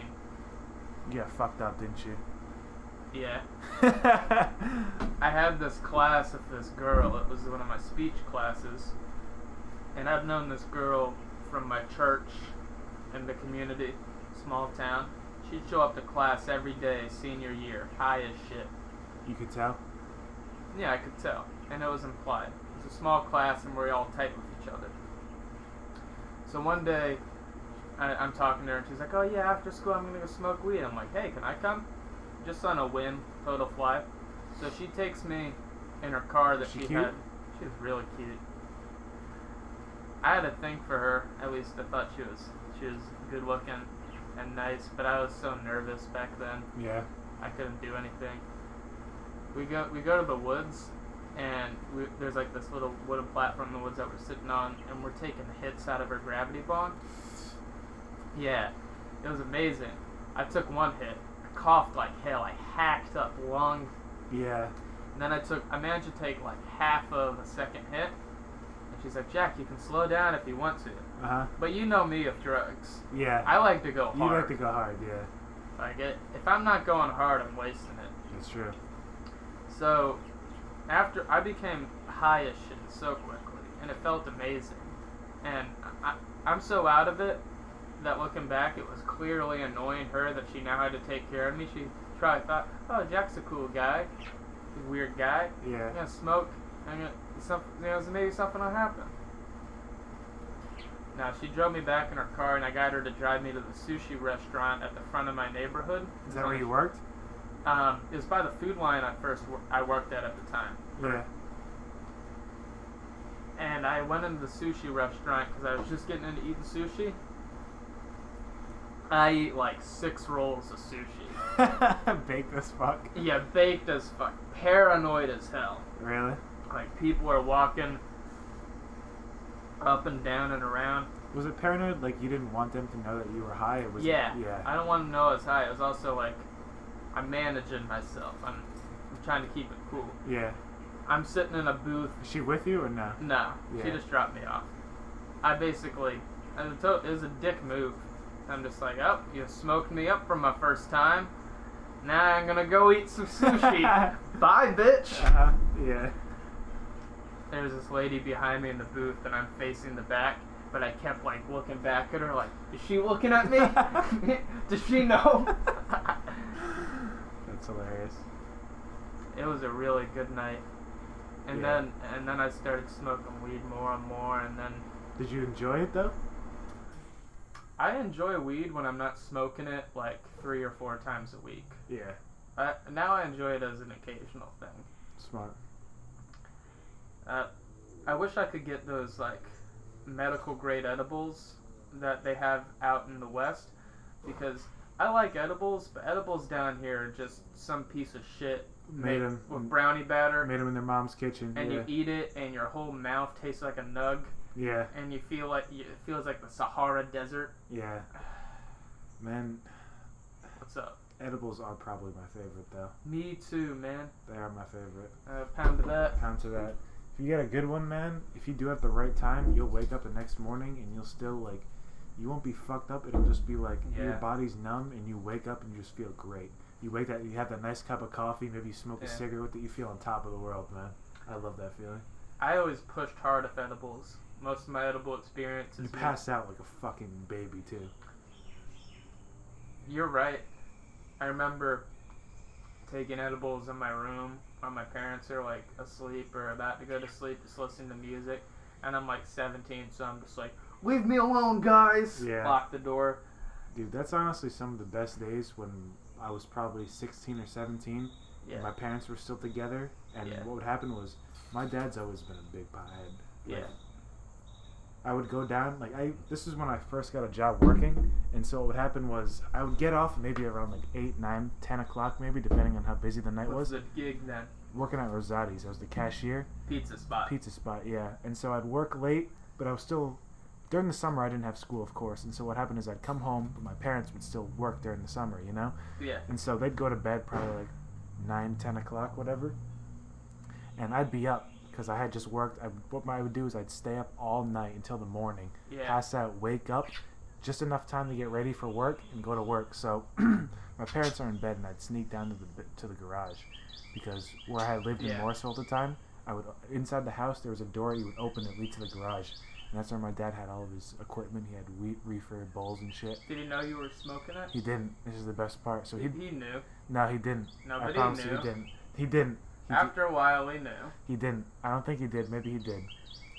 You got fucked up, didn't you? Yeah. I had this class with this girl. It was one of my speech classes. And I've known this girl from my church in the community, small town. She'd show up to class every day, senior year, high as shit. You could tell? Yeah, I could tell. And it was implied. It was a small class and we're all tight with each other. So one day, I'm talking to her and she's like, oh yeah, after school I'm going to go smoke weed. I'm like, hey, can I come? Just on a whim, total fly. So she takes me in her car that she had. She was really cute. I had a thing for her. At least I thought she was good looking and nice, but I was so nervous back then. Yeah. I couldn't do anything. We go to the woods, and there's like this little wooden platform in the woods that we're sitting on, and we're taking hits out of her gravity bong. Yeah, it was amazing. I took one hit, I coughed like hell, I hacked up lung. Yeah. And then I managed to take like half of a second hit, and she's like, Jack, you can slow down if you want to. Uh-huh. But you know me with drugs. Yeah. I like to go hard. You like to go hard, yeah. If I'm not going hard, I'm wasting it. That's true. So, after I became high as shit so quickly, and it felt amazing. And I'm so out of it that looking back, it was clearly annoying her that she now had to take care of me. She probably thought, oh, Jack's a cool guy. He's a weird guy. Yeah. I'm gonna smoke. Maybe something will happen. Now, she drove me back in her car, and I got her to drive me to the sushi restaurant at the front of my neighborhood. Is that where you worked? It was by the food line I worked at the time. Yeah. And I went into the sushi restaurant because I was just getting into eating sushi. I eat like 6 rolls of sushi. Baked as fuck. Yeah, baked as fuck. Paranoid as hell. Really? Like, people are walking up and down and around. Was it paranoid? Like, you didn't want them to know that you were high? Or was yeah. It, yeah. I don't want to know I was high. It was also like, I'm managing myself. I'm trying to keep it cool. Yeah. I'm sitting in a booth. Is she with you or no? No. Yeah. She just dropped me off. I basically, it was a dick move. I'm just like, oh, you smoked me up from my first time. Now I'm gonna go eat some sushi. Bye, bitch. Yeah. There's this lady behind me in the booth, and I'm facing the back, but I kept like looking back at her, like, is she looking at me? Does she know? That's hilarious. It was a really good night, and then I started smoking weed more and more, and then. Did you enjoy it though? I enjoy weed when I'm not smoking it like 3 or 4 times a week. Yeah. Now I enjoy it as an occasional thing. Smart. I wish I could get those like medical grade edibles that they have out in the West, because I like edibles, but edibles down here are just some piece of shit made with brownie batter. Made them in their mom's kitchen. And you eat it, and your whole mouth tastes like a nug. Yeah. And you feel like it feels like the Sahara Desert. Yeah. Man. What's up? Edibles are probably my favorite, though. Me too, man. They are my favorite. Pound to that. Pound to that. If you get a good one, man, if you do it at the right time, you'll wake up the next morning and you'll still, like, you won't be fucked up. It'll just be like your body's numb and you wake up and you just feel great. You wake up, you have that nice cup of coffee, maybe you smoke a cigarette with it, you feel on top of the world, man. I love that feeling. I always pushed hard with edibles. Most of my edible experiences. You pass out like a fucking baby, too. You're right. I remember taking edibles in my room while my parents are like asleep or about to go to sleep, just listening to music. And I'm like 17, so I'm just like, leave me alone, guys! Yeah. Lock the door. Dude, that's honestly some of the best days when I was probably 16 or 17. Yeah. And my parents were still together. And what would happen was, my dad's always been a big pothead. Like, I would go down, this is when I first got a job working, and so what would happen was, I would get off maybe around like 8, 9, 10 o'clock maybe, depending on how busy the night was. What's the gig then? Working at Rosati's. I was the cashier. Pizza spot, yeah. And so I'd work late, but I was still, during the summer I didn't have school, of course, and so what happened is I'd come home, but my parents would still work during the summer, you know? Yeah. And so they'd go to bed probably like 9, 10 o'clock, whatever, and I'd be up. Because I had just worked, what I would do is I'd stay up all night until the morning, pass out, wake up, just enough time to get ready for work and go to work. So my parents are in bed, and I'd sneak down to the garage, because where I lived in Morrisville at the time, inside the house there was a door you would open that lead to the garage, and that's where my dad had all of his equipment. He had wheat reefer bowls and shit. Did he know you were smoking it? He didn't. This is the best part. So he knew. No, he didn't. No, but I promise you, he didn't. He didn't. After a while, he knew. He didn't. I don't think he did. Maybe he did.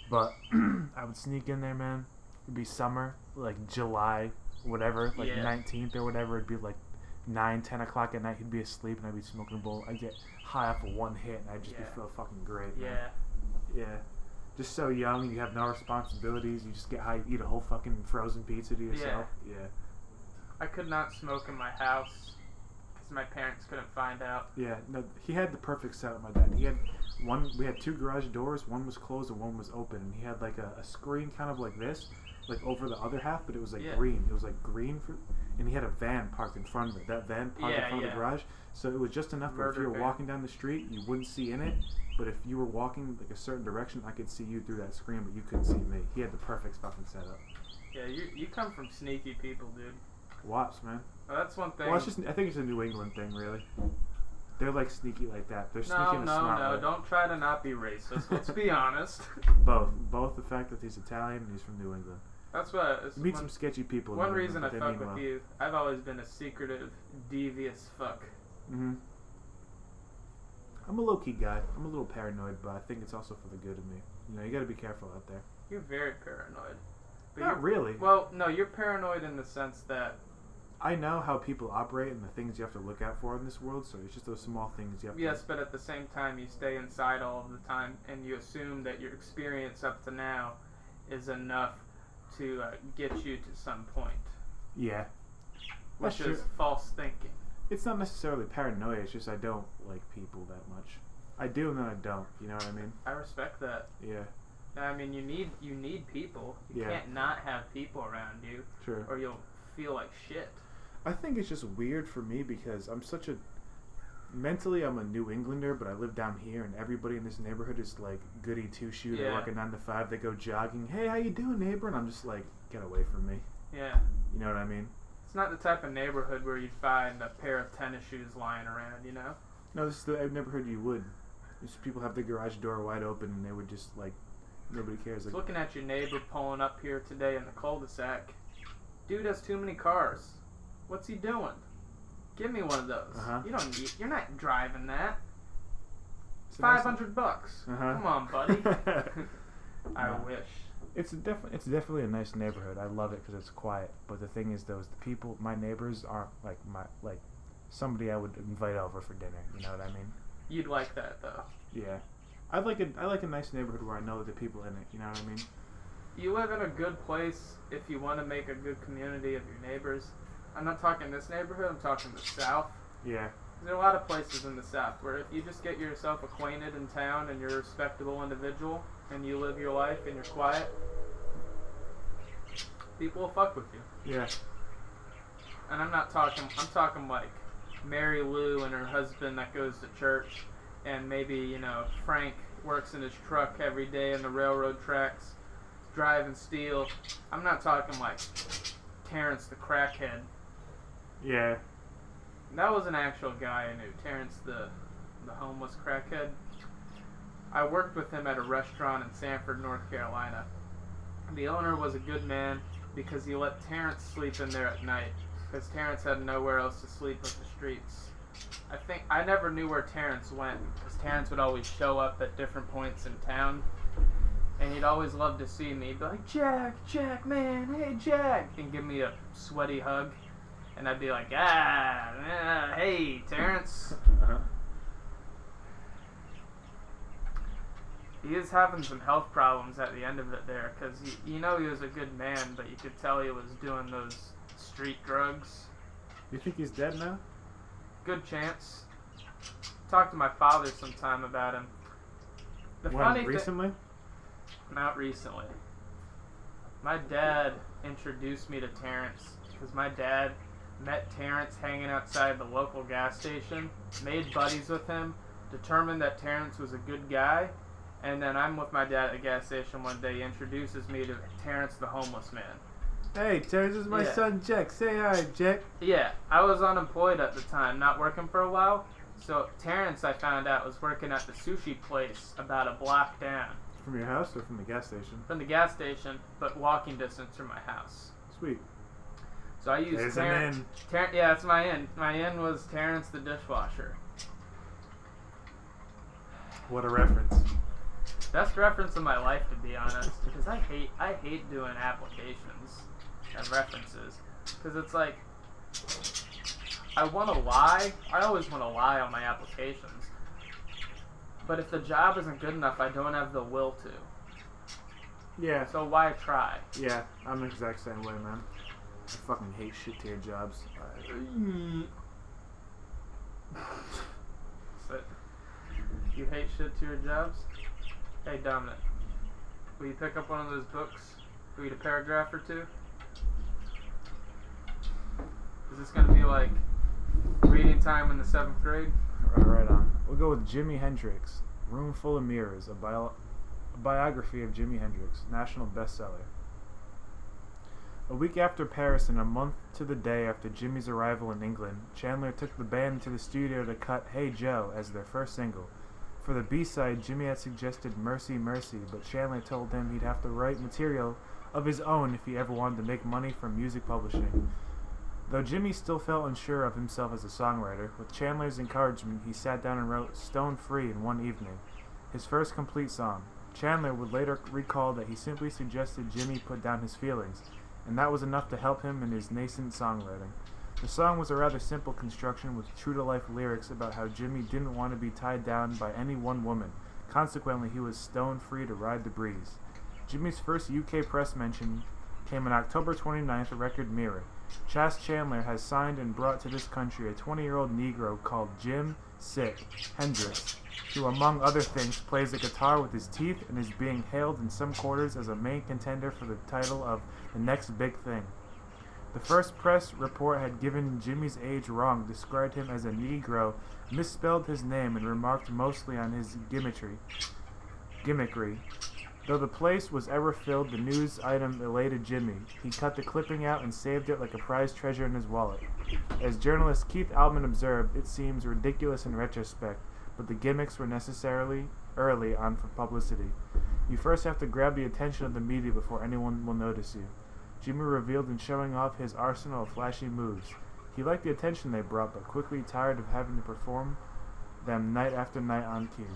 But I would sneak in there, man. It'd be summer, like July, whatever, like 19th or whatever. It'd be like 9, 10 o'clock at night. He'd be asleep, and I'd be smoking a bowl. I'd get high off of one hit, and I'd just be feel fucking great, man. Yeah. Just so young, you have no responsibilities. You just get high, you eat a whole fucking frozen pizza to yourself. Yeah. I could not smoke in my house. My parents couldn't find out. Yeah, no, he had the perfect setup, my dad. We had 2 garage doors, one was closed and one was open, and he had like a screen kind of like this, like over the other half, but it was like green. It was like green, and he had a van parked in front of it. That van parked in front of the garage, so it was just enough where if you were walking down the street, you wouldn't see in it, but if you were walking like a certain direction, I could see you through that screen, but you couldn't see me. He had the perfect fucking setup. Yeah, you come from sneaky people, dude. Wops, man. Well, that's one thing. Well, I think it's a New England thing, really. They're like sneaky like that. They're sneaky in a smart way. Don't try to not be racist. Let's be honest. Both the fact that he's Italian and he's from New England. That's what. You meet some sketchy people. One reason I fuck with you, I've always been a secretive, devious fuck. Mhm. I'm a low key guy. I'm a little paranoid, but I think it's also for the good of me. You know, you got to be careful out there. You're very paranoid. But Not really. Well, no, you're paranoid in the sense that I know how people operate and the things you have to look out for in this world, so it's just those small things you have to... Yes, but at the same time, you stay inside all of the time, and you assume that your experience up to now is enough to get you to some point. Yeah. which is false thinking. It's not necessarily paranoia. It's just I don't like people that much. I do and then I don't. You know what I mean? I respect that. Yeah. I mean, you need people. You can't not have people around you. Sure. Or you'll feel like shit. I think it's just weird for me because mentally I'm a New Englander, but I live down here and everybody in this neighborhood is like goody two-shoe. They work a 9 to 5. They go jogging. Hey, how you doing, neighbor? And I'm just like, get away from me. Yeah. You know what I mean? It's not the type of neighborhood where you'd find a pair of tennis shoes lying around, you know? No, this is the neighborhood you would. Just people have the garage door wide open and they would just like, nobody cares. Like, looking at your neighbor pulling up here today in the cul-de-sac. Dude has too many cars. What's he doing? Give me one of those. You're not driving that. It's $500. Come on, buddy. I wish. It's definitely a nice neighborhood. I love it because it's quiet. But the thing is, the people, my neighbors aren't like somebody I would invite over for dinner. You know what I mean? You'd like that though. Yeah, I like a nice neighborhood where I know the people in it. You know what I mean? You live in a good place if you want to make a good community of your neighbors. I'm not talking this neighborhood. I'm talking the South. Yeah. There are a lot of places in the South where if you just get yourself acquainted in town and you're a respectable individual and you live your life and you're quiet, people will fuck with you. Yeah. And I'm talking like Mary Lou and her husband that goes to church, and maybe, Frank works in his truck every day in the railroad tracks, driving steel. I'm not talking like Terrence the crackhead. Yeah. That was an actual guy I knew, Terrence the homeless crackhead. I worked with him at a restaurant in Sanford, North Carolina. The owner was a good man because he let Terrence sleep in there at night, because Terrence had nowhere else to sleep but the streets. I never knew where Terrence went, because Terrence would always show up at different points in town, and he'd always love to see me. He'd be like, Jack, man, hey, Jack, and give me a sweaty hug, and I'd be like, hey, Terrence. He is having some health problems at the end of it there, because he was a good man, but you could tell he was doing those street drugs. You think he's dead now? Good chance. Talked to my father sometime about him. Recently? Not recently. My dad introduced me to Terrence because my dad met Terrence hanging outside the local gas station, made buddies with him, determined that Terrence was a good guy, and then I'm with my dad at the gas station one day. He introduces me to Terrence the homeless man. Hey, Terrence, this is my son, Jack. Say hi, Jack. Yeah, I was unemployed at the time, not working for a while. So Terrence, I found out, was working at the sushi place about a block down. From your house or from the gas station? From the gas station, but walking distance from my house. Sweet. So I used Terrence. Yeah, that's my in. My in was Terrence the dishwasher. What a reference. Best reference of my life, to be honest, because I hate doing applications and references, because it's like, I want to lie. I always want to lie on my applications, but if the job isn't good enough, I don't have the will to. Yeah. So why try? Yeah, I'm the exact same way, man. I fucking hate shit-tier jobs. So, you hate shit-tier jobs? Hey, Dominic, will you pick up one of those books? Read a paragraph or two? Is this going to be like reading time in the 7th grade? Right on. We'll go with Jimi Hendrix, Room Full of Mirrors, a biography of Jimi Hendrix, national bestseller. A week after Paris and a month to the day after Jimmy's arrival in England, Chandler took the band to the studio to cut Hey Joe as their first single. For the B-side, Jimmy had suggested Mercy Mercy, but Chandler told him he'd have to write material of his own if he ever wanted to make money from music publishing. Though Jimmy still felt unsure of himself as a songwriter, with Chandler's encouragement, he sat down and wrote Stone Free in one evening, his first complete song. Chandler would later recall that he simply suggested Jimmy put down his feelings, and that was enough to help him in his nascent songwriting. The song was a rather simple construction with true-to-life lyrics about how Jimmy didn't want to be tied down by any one woman. Consequently, he was stone free to ride the breeze. Jimmy's first UK press mention came on October 29th, record Mirror. Chas Chandler has signed and brought to this country a 20-year-old Negro called Jim Sick Hendrix, who among other things plays the guitar with his teeth and is being hailed in some quarters as a main contender for the title of the next big thing. The first press report had given Jimmy's age wrong, described him as a Negro, misspelled his name, and remarked mostly on his gimmickry. Though the place was ever filled, the news item elated Jimmy. He cut the clipping out and saved it like a prized treasure in his wallet. As journalist Keith Altman observed, it seems ridiculous in retrospect, but the gimmicks were necessarily early on for publicity. You first have to grab the attention of the media before anyone will notice you. Jimmy revealed in showing off his arsenal of flashy moves. He liked the attention they brought, but quickly tired of having to perform them night after night on cue.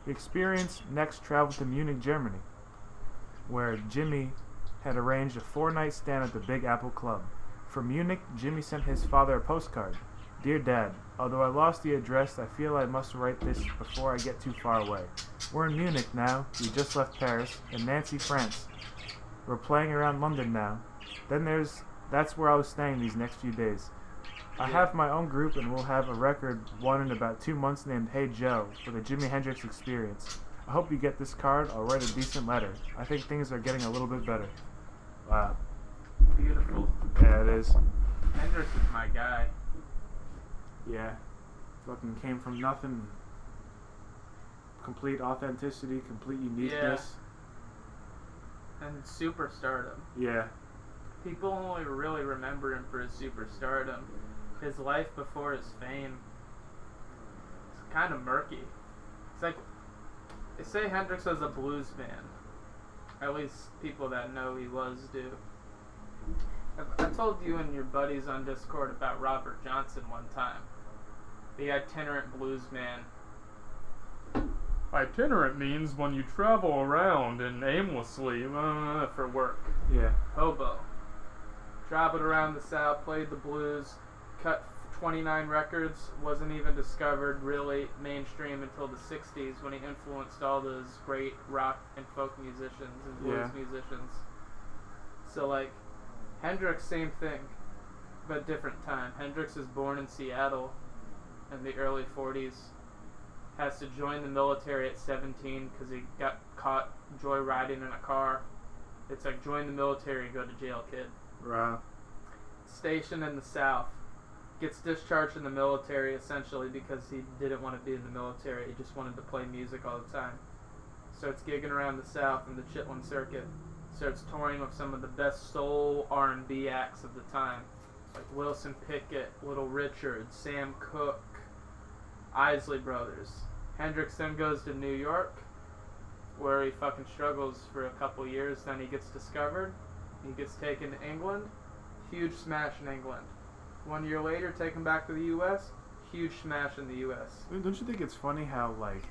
The experience next traveled to Munich, Germany, where Jimmy had arranged a 4-night stand at the Big Apple Club. From Munich, Jimmy sent his father a postcard. Dear Dad, although I lost the address, I feel I must write this before I get too far away. We're in Munich now. We just left Paris, and Nancy, France. We're playing around London now. That's where I was staying these next few days. I have my own group, and we'll have a record one in about 2 months named Hey Joe for the Jimi Hendrix Experience. I hope you get this card. I'll write a decent letter. I think things are getting a little bit better. Wow. Beautiful. Yeah, it is. Hendrix is my guy. Yeah. Fucking came from nothing. Complete authenticity, complete uniqueness. Yeah. And superstardom. Yeah. People only really remember him for his superstardom. His life before his fame is kind of murky. It's like, they say Hendrix was a blues man. At least people that know he was do. I told you and your buddies on Discord about Robert Johnson one time. The itinerant blues man. Itinerant means when you travel around and aimlessly for work. Yeah. Hobo. Traveled around the South, played the blues, cut 29 records, wasn't even discovered really mainstream until the 60s when he influenced all those great rock and folk musicians and blues musicians. So like, Hendrix, same thing, but different time. Hendrix is born in Seattle in the early 40s. Has to join the military at 17 because he got caught joyriding in a car. It's like, join the military, go to jail, kid. Right. Stationed in the South. Gets discharged from the military essentially because he didn't want to be in the military. He just wanted to play music all the time. Starts gigging around the South in the Chitlin circuit. Starts touring with some of the best soul R&B acts of the time. Like Wilson Pickett, Little Richard, Sam Cooke, Isley Brothers. Hendrix then goes to New York, where he fucking struggles for a couple years. Then he gets discovered. He gets taken to England. Huge smash in England. 1 year later, taken back to the U.S. Huge smash in the U.S. Don't you think it's funny how, like,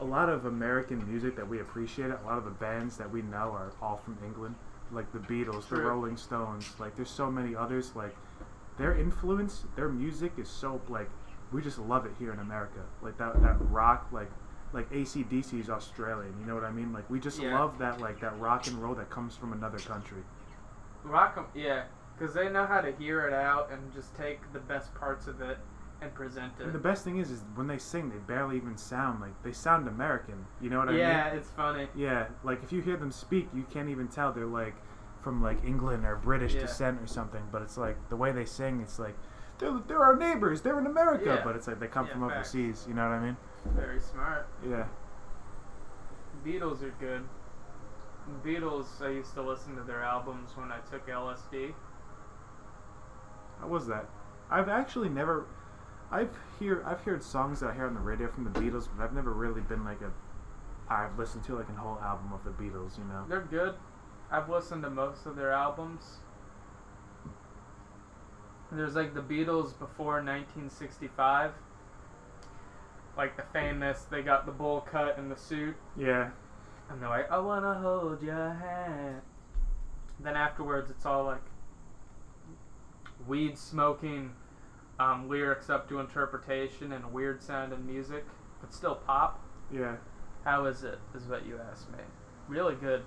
a lot of American music that we appreciate, a lot of the bands that we know are all from England? Like the Beatles, the Rolling Stones. Like, there's so many others. Like, their influence, their music is so, like, we just love it here in America. Like, that rock, like AC/DC is Australian, you know what I mean? Like, we just love that, like, that rock and roll that comes from another country. Because they know how to hear it out and just take the best parts of it and present it. And the best thing is when they sing, they barely even sound like, they sound American, you know what I mean? Yeah, it's funny. Yeah, like, if you hear them speak, you can't even tell they're, like, from, like, England or British descent or something, but it's, like, the way they sing, it's, like, they're our neighbors, they're in America, but it's, like, they come from overseas, you know what I mean? Very smart. Yeah. Beatles are good. Beatles, I used to listen to their albums when I took LSD. How was that? I've actually never... I've heard songs that I hear on the radio from the Beatles, but I've never really been like I've listened to like a whole album of the Beatles, you know? They're good. I've listened to most of their albums. There's like the Beatles before 1965. Like the famous, they got the bowl cut and the suit. Yeah. And they're like, I wanna hold your hand. Then afterwards it's all like weed smoking, lyrics up to interpretation and weird sounding music, but still pop. Yeah. How is it, is what you asked me. Really good.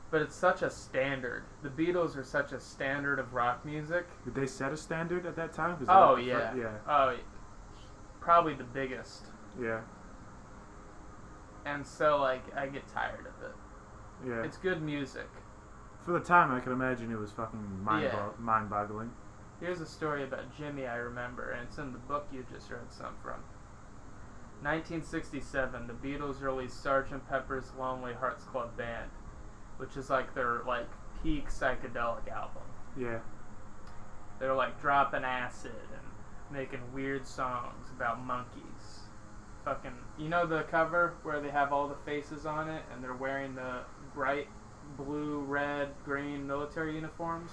But it's such a standard. The Beatles are such a standard of rock music. Did they set a standard at that time? Oh, yeah. Yeah. Oh, probably the biggest. Yeah. And so, like, I get tired of it. Yeah. It's good music. For the time, I can imagine it was fucking mind-boggling. Here's a story about Jimmy I remember, and it's in the book you just read some from. 1967, the Beatles released Sgt. Pepper's Lonely Hearts Club Band, which is like their like peak psychedelic album. Yeah. They're like dropping acid and making weird songs about monkeys. Fucking, you know the cover where they have all the faces on it and they're wearing the bright blue, red, green military uniforms?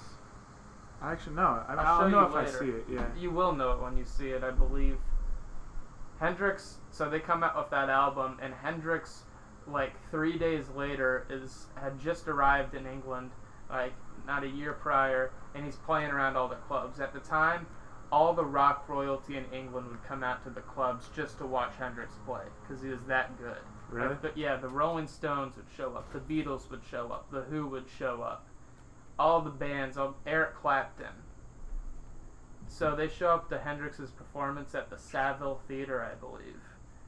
Actually, no. I I'll don't show know you if later. I see it. Yeah. You will know it when you see it, I believe. Hendrix, so they come out with that album, and Hendrix, like 3 days later, had just arrived in England, like not a year prior, and he's playing around all the clubs. At the time, all the rock royalty in England would come out to the clubs just to watch Hendrix play, because he was that good. Really? The Rolling Stones would show up, the Beatles would show up, the Who would show up, all the bands, Eric Clapton. So they show up to Hendrix's performance at the Saville Theater, I believe.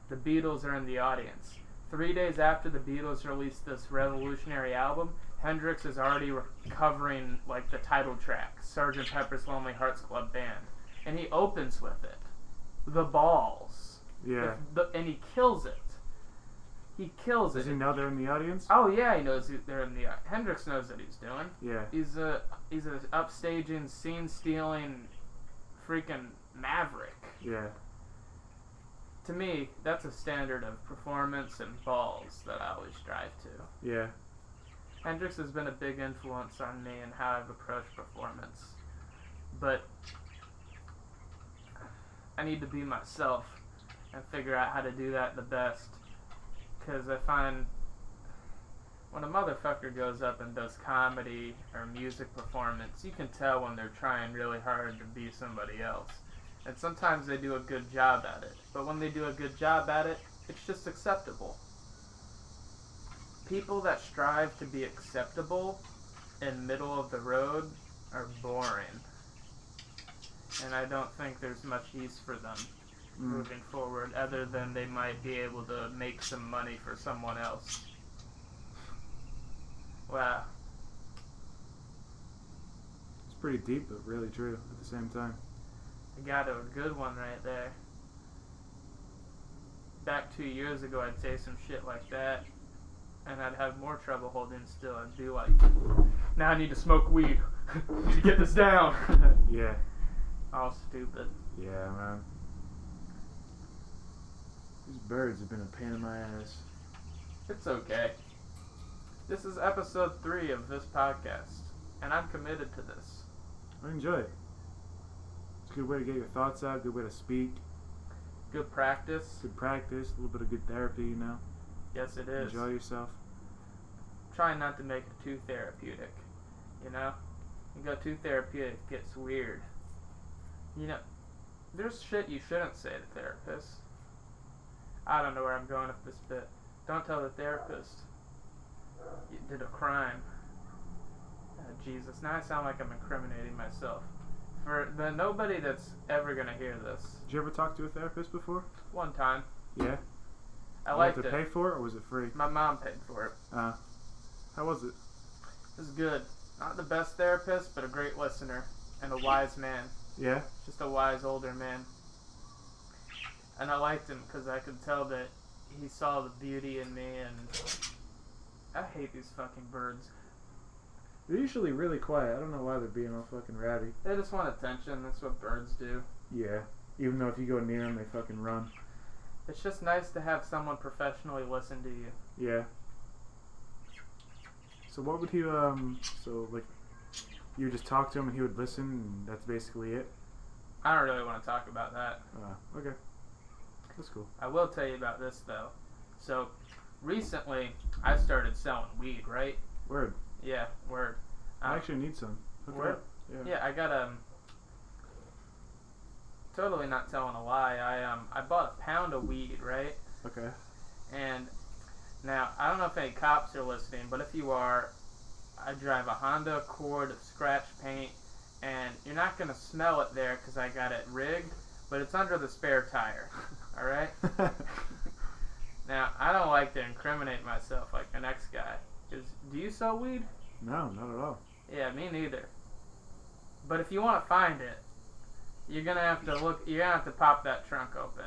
The Beatles are in the audience. 3 days after the Beatles released this revolutionary album, Hendrix is already covering like the title track, Sgt. Pepper's Lonely Hearts Club Band, and he opens with it, "The Balls." Yeah. And he kills it. He kills it. Does he know they're in the audience? Oh yeah, he knows they're in the. Hendrix knows what he's doing. Yeah. He's a upstaging, scene-stealing, freaking maverick. Yeah. To me, that's a standard of performance and balls that I always strive to. Yeah. Hendrix has been a big influence on me and how I've approached performance. But I need to be myself and figure out how to do that the best. Because I find when a motherfucker goes up and does comedy or music performance, you can tell when they're trying really hard to be somebody else. And sometimes they do a good job at it. But when they do a good job at it, it's just acceptable. People that strive to be acceptable and middle of the road are boring. And I don't think there's much use for them moving forward, other than they might be able to make some money for someone else. Wow. It's pretty deep, but really true at the same time. I got a good one right there. Back 2 years ago, I'd say some shit like that, and I'd have more trouble holding still. I'd be like, now I need to smoke weed to get this down. Yeah. All stupid. Yeah, man. These birds have been a pain in my ass. It's okay. This is episode 3 of this podcast, and I'm committed to this. I enjoy it. It's a good way to get your thoughts out, good way to speak. Good practice. Good practice, a little bit of good therapy, you know. Yes, it is. Enjoy yourself. Try not to make it too therapeutic, you know? You go too therapeutic, it gets weird. You know, there's shit you shouldn't say to therapists. I don't know where I'm going with this bit. Don't tell the therapist you did a crime. Jesus, now I sound like I'm incriminating myself. For the nobody that's ever gonna hear this. Did you ever talk to a therapist before? One time. Yeah? I Did liked you have to it. pay for it, or was it free? My mom paid for it. How was it? It was good. Not the best therapist, but a great listener. And a wise man. Yeah? Just a wise older man. And I liked him because I could tell that he saw the beauty in me, and I hate these fucking birds. They're usually really quiet. I don't know why they're being all fucking rowdy. They just want attention. That's what birds do. Yeah. Even though if you go near them, they fucking run. It's just nice to have someone professionally listen to you. Yeah. So what would he, so like, you would just talk to him and he would listen, and that's basically it? I don't really want to talk about that. Okay. That's cool. I will tell you about this, though. So, recently, I started selling weed, right? Word. Yeah, word. I actually need some. Hook it up. Yeah, I got, totally not telling a lie. I bought a pound of weed, right? Okay. And now, I don't know if any cops are listening, but if you are, I drive a Honda Accord of scratch paint, and you're not going to smell it there because I got it rigged, but it's under the spare tire. Alright? Now, I don't like to incriminate myself like the next guy. Do you sell weed? No, not at all. Yeah, me neither. But if you want to find it, you're going to have to look, you're going to have to pop that trunk open.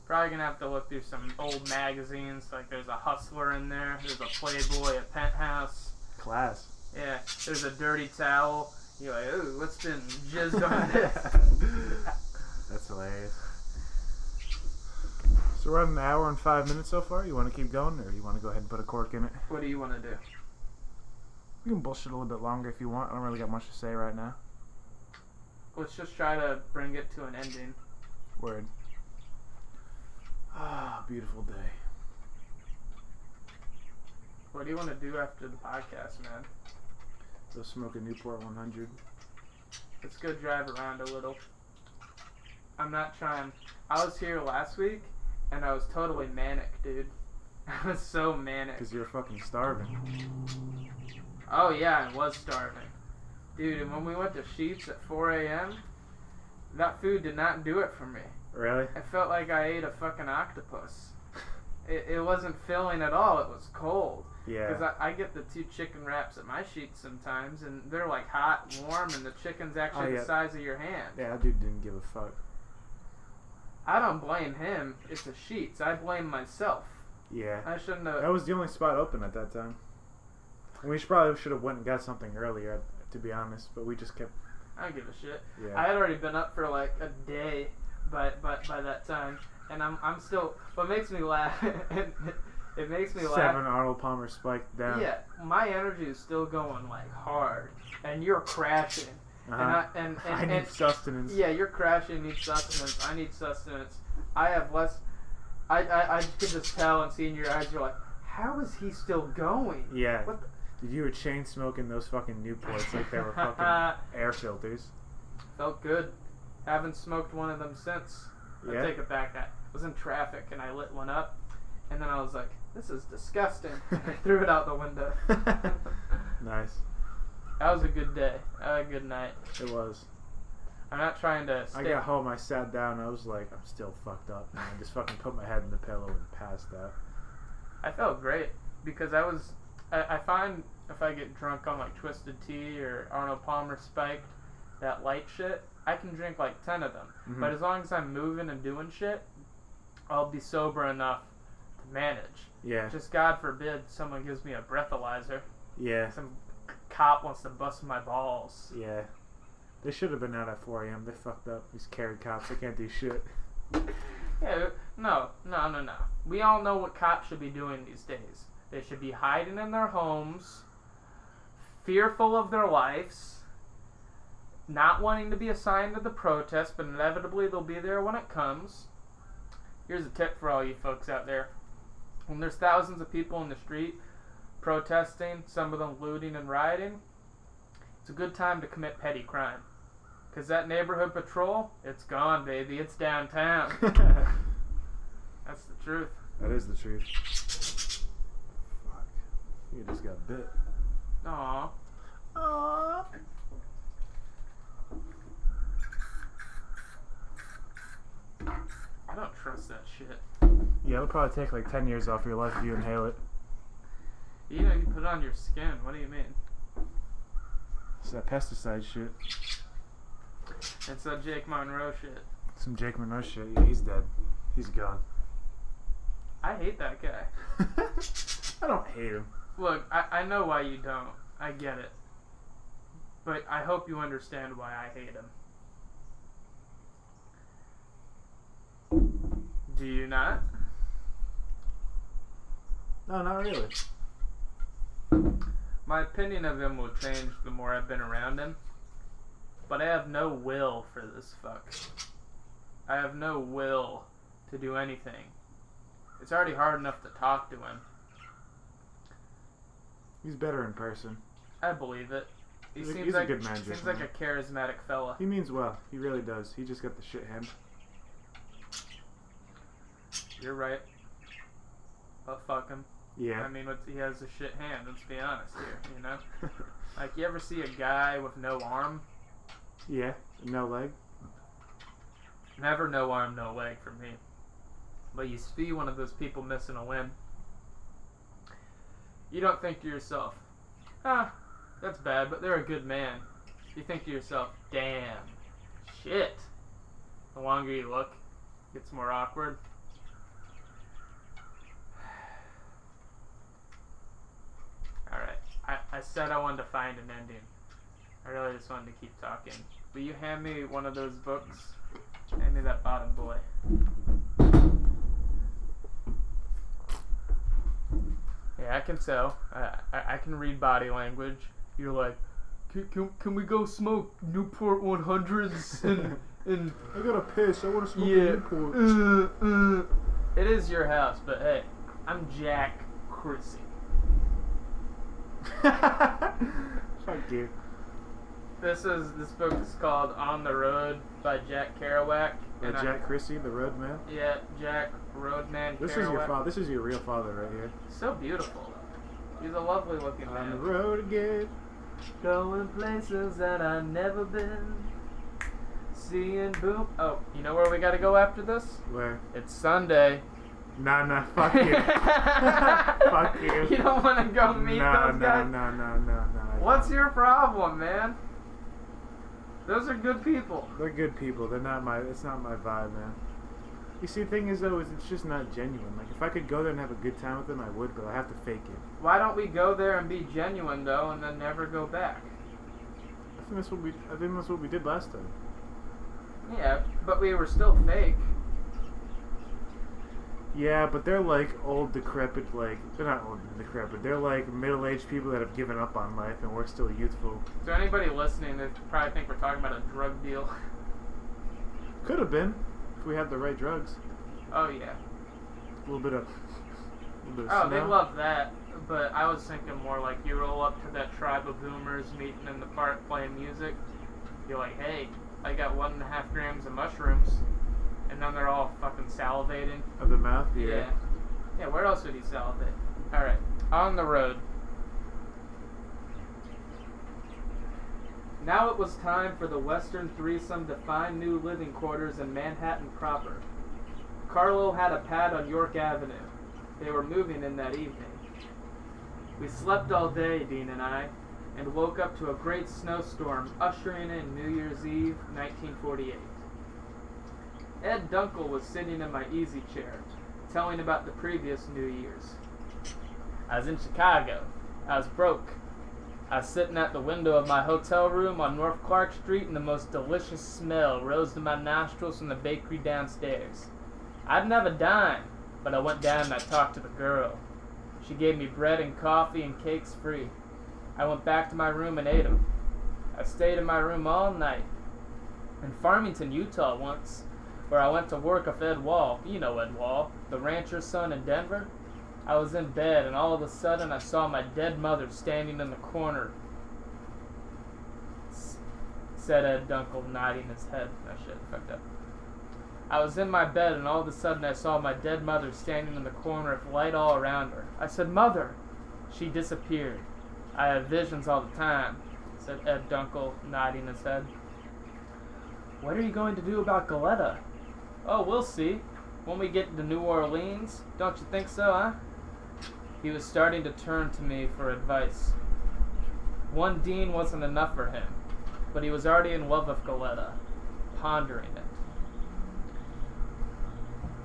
Probably going to have to look through some old magazines, like there's a Hustler in there, there's a Playboy, a Penthouse. Class. Yeah, there's a dirty towel. You're like, ooh, what's been jizzed on this? That's hilarious. So we're at an hour and 5 minutes so far. You want to keep going, or you want to go ahead and put a cork in it? What do you want to do? We can bullshit a little bit longer if you want. I don't really got much to say right now. Let's just try to bring it to an ending. Word. Ah, beautiful day. What do you want to do after the podcast, man? Go smoke a Newport 100. Let's go drive around a little. I'm not trying. I was here last week, and I was totally manic, dude. I was so manic. Because you're fucking starving. Oh, yeah, I was starving. Dude, and when we went to Sheets at 4 a.m., that food did not do it for me. Really? I felt like I ate a fucking octopus. It wasn't filling at all. It was cold. Yeah. Because I get the 2 chicken wraps at my Sheets sometimes, and they're like hot, warm, and the chicken's actually the size of your hand. Yeah, that dude didn't give a fuck. I don't blame him. It's a Sheets. I blame myself. Yeah. I shouldn't have. That was the only spot open at that time. We probably should have went and got something earlier, to be honest, but we just kept... I don't give a shit. Yeah. I had already been up for like a day by that time, and I'm still... What makes me laugh... It makes me laugh. 7 Arnold Palmer spiked down. Yeah, my energy is still going like hard, and you're crashing. Uh-huh. And I need sustenance. Yeah, you're crashing. Need sustenance. I need sustenance. I have less. I could just tell and see in your eyes. You're like, how is he still going? Yeah. What the? Dude, you were chain smoking those fucking Newports like they were fucking air filters. Felt good. Haven't smoked one of them since. Yeah. I take it back. I was in traffic and I lit one up, and then I was like, this is disgusting. I threw it out the window. Nice. That was a good day. A good night. It was. I'm not trying to I got home, I sat down, I was like, I'm still fucked up. And I just fucking put my head in the pillow and passed out. I felt great because I find if I get drunk on like Twisted Tea or Arnold Palmer Spiked, that light shit, I can drink like 10 of them. Mm-hmm. But as long as I'm moving and doing shit, I'll be sober enough to manage. Yeah. Just God forbid someone gives me a breathalyzer. Yeah. Some cop wants to bust my balls. Yeah. They should have been out at 4 a.m. They fucked up. These carry cops, they can't do shit. Yeah, no. We all know what cops should be doing these days. They should be hiding in their homes, fearful of their lives, not wanting to be assigned to the protest, but inevitably they'll be there when it comes. Here's a tip for all you folks out there. When there's thousands of people in the street protesting, some of them looting and rioting, it's a good time to commit petty crime. Because that neighborhood patrol, it's gone, baby. It's downtown. That's the truth. That is the truth. Fuck. You just got bit. Aww. Aww. I don't trust that shit. Yeah, it'll probably take like 10 years off your life if you inhale it. You know, you put it on your skin. What do you mean? It's that pesticide shit. It's that Jake Monroe shit. Some Jake Monroe shit. Yeah, he's dead. He's gone. I hate that guy. I don't hate him. Look, I know why you don't. I get it. But I hope you understand why I hate him. Do you not? No, not really. My opinion of him will change the more I've been around him. But I have no will for this fuck. I have no will to do anything. It's already hard enough to talk to him. He's better in person. I believe it. He's a good man, seems like a charismatic fella. He means well. He really does. He just got the shit hand. You're right. But fuck him. Yeah. I mean, he has a shit hand, let's be honest here, you know? Like, you ever see a guy with no arm? Yeah, no leg. Never no arm, no leg for me. But you see one of those people missing a limb, you don't think to yourself, that's bad, but they're a good man. You think to yourself, damn, shit. The longer you look, it gets more awkward. Alright, I said I wanted to find an ending. I really just wanted to keep talking. Will you hand me one of those books? Hand me that bottom boy. Yeah, I can tell. I can read body language. You're like, can we go smoke Newport 100s and I gotta piss. I want to smoke Newport. It is your house, but hey, I'm Jack Chrissy. Fuck you. This book is called On the Road by Jack Kerouac. Jack Chrissy, the Roadman. Yeah, Jack Roadman This Kerouac. is your father. This is your real father right here. So beautiful. He's a lovely looking man. On the road again. Going places that I've never been. Seeing boom. Oh, you know where we gotta go after this? Where? It's Sunday. Nah, fuck you. Fuck you. You don't want to go meet those guys? No. What's your problem, man? Those are good people. They're good people. It's not my vibe, man. You see, the thing is, though, it's just not genuine. Like, if I could go there and have a good time with them, I would, but I have to fake it. Why don't we go there and be genuine, though, and then never go back? I think that's what we did last time. Yeah, but we were still fake. Yeah, but they're like old, decrepit, they're not old and decrepit. They're like middle-aged people that have given up on life, and we're still youthful. So anybody listening, they probably think we're talking about a drug deal. Could have been, if we had the right drugs. Oh yeah. A little bit of Oh, snow. they love that, but I was thinking more like you roll up to that tribe of boomers meeting in the park playing music. You're like, hey, I got 1.5 grams of mushrooms. And then they're all fucking salivating. Of the mouth? Yeah. Yeah, where else would he salivate? Alright, On the Road. Now it was time for the Western threesome to find new living quarters in Manhattan proper. Carlo had a pad on York Avenue. They were moving in that evening. We slept all day, Dean and I, and woke up to a great snowstorm ushering in New Year's Eve, 1948. Ed Dunkel was sitting in my easy chair, telling about the previous New Year's. I was in Chicago. I was broke. I was sitting at the window of my hotel room on North Clark Street, and the most delicious smell rose to my nostrils from the bakery downstairs. I didn't have a dime, but I went down and I talked to the girl. She gave me bread and coffee and cakes free. I went back to my room and ate them. I stayed in my room all night. In Farmington, Utah once, where I went to work with Ed Wall. You know Ed Wall, the rancher's son in Denver. I was in bed, and all of a sudden I saw my dead mother standing in the corner, said Ed Dunkel, nodding his head. Oh shit, fucked up. I was in my bed, and all of a sudden I saw my dead mother standing in the corner with light all around her. I said, "Mother!" She disappeared. I have visions all the time, said Ed Dunkel, nodding his head. What are you going to do about Goleta? Oh, we'll see. When we get to New Orleans, don't you think so, huh? He was starting to turn to me for advice. One Dean wasn't enough for him, but he was already in love with Goleta, pondering it.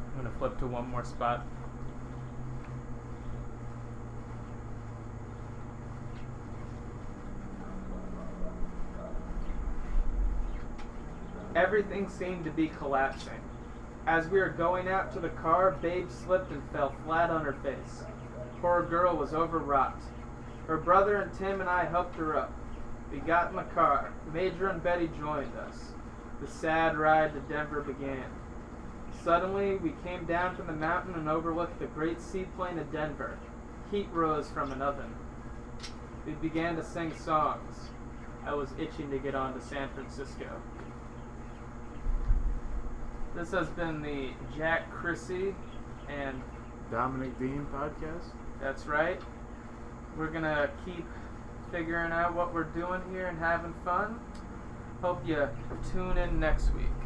I'm going to flip to one more spot. Everything seemed to be collapsing. As we were going out to the car, Babe slipped and fell flat on her face. Poor girl was overwrought. Her brother and Tim and I helped her up. We got in the car. Major and Betty joined us. The sad ride to Denver began. Suddenly, we came down from the mountain and overlooked the great seaplain of Denver. Heat rose from an oven. We began to sing songs. I was itching to get on to San Francisco. This has been the Jack Chrissy and Dominic Dean podcast. That's right. We're gonna keep figuring out what we're doing here and having fun. Hope you tune in next week.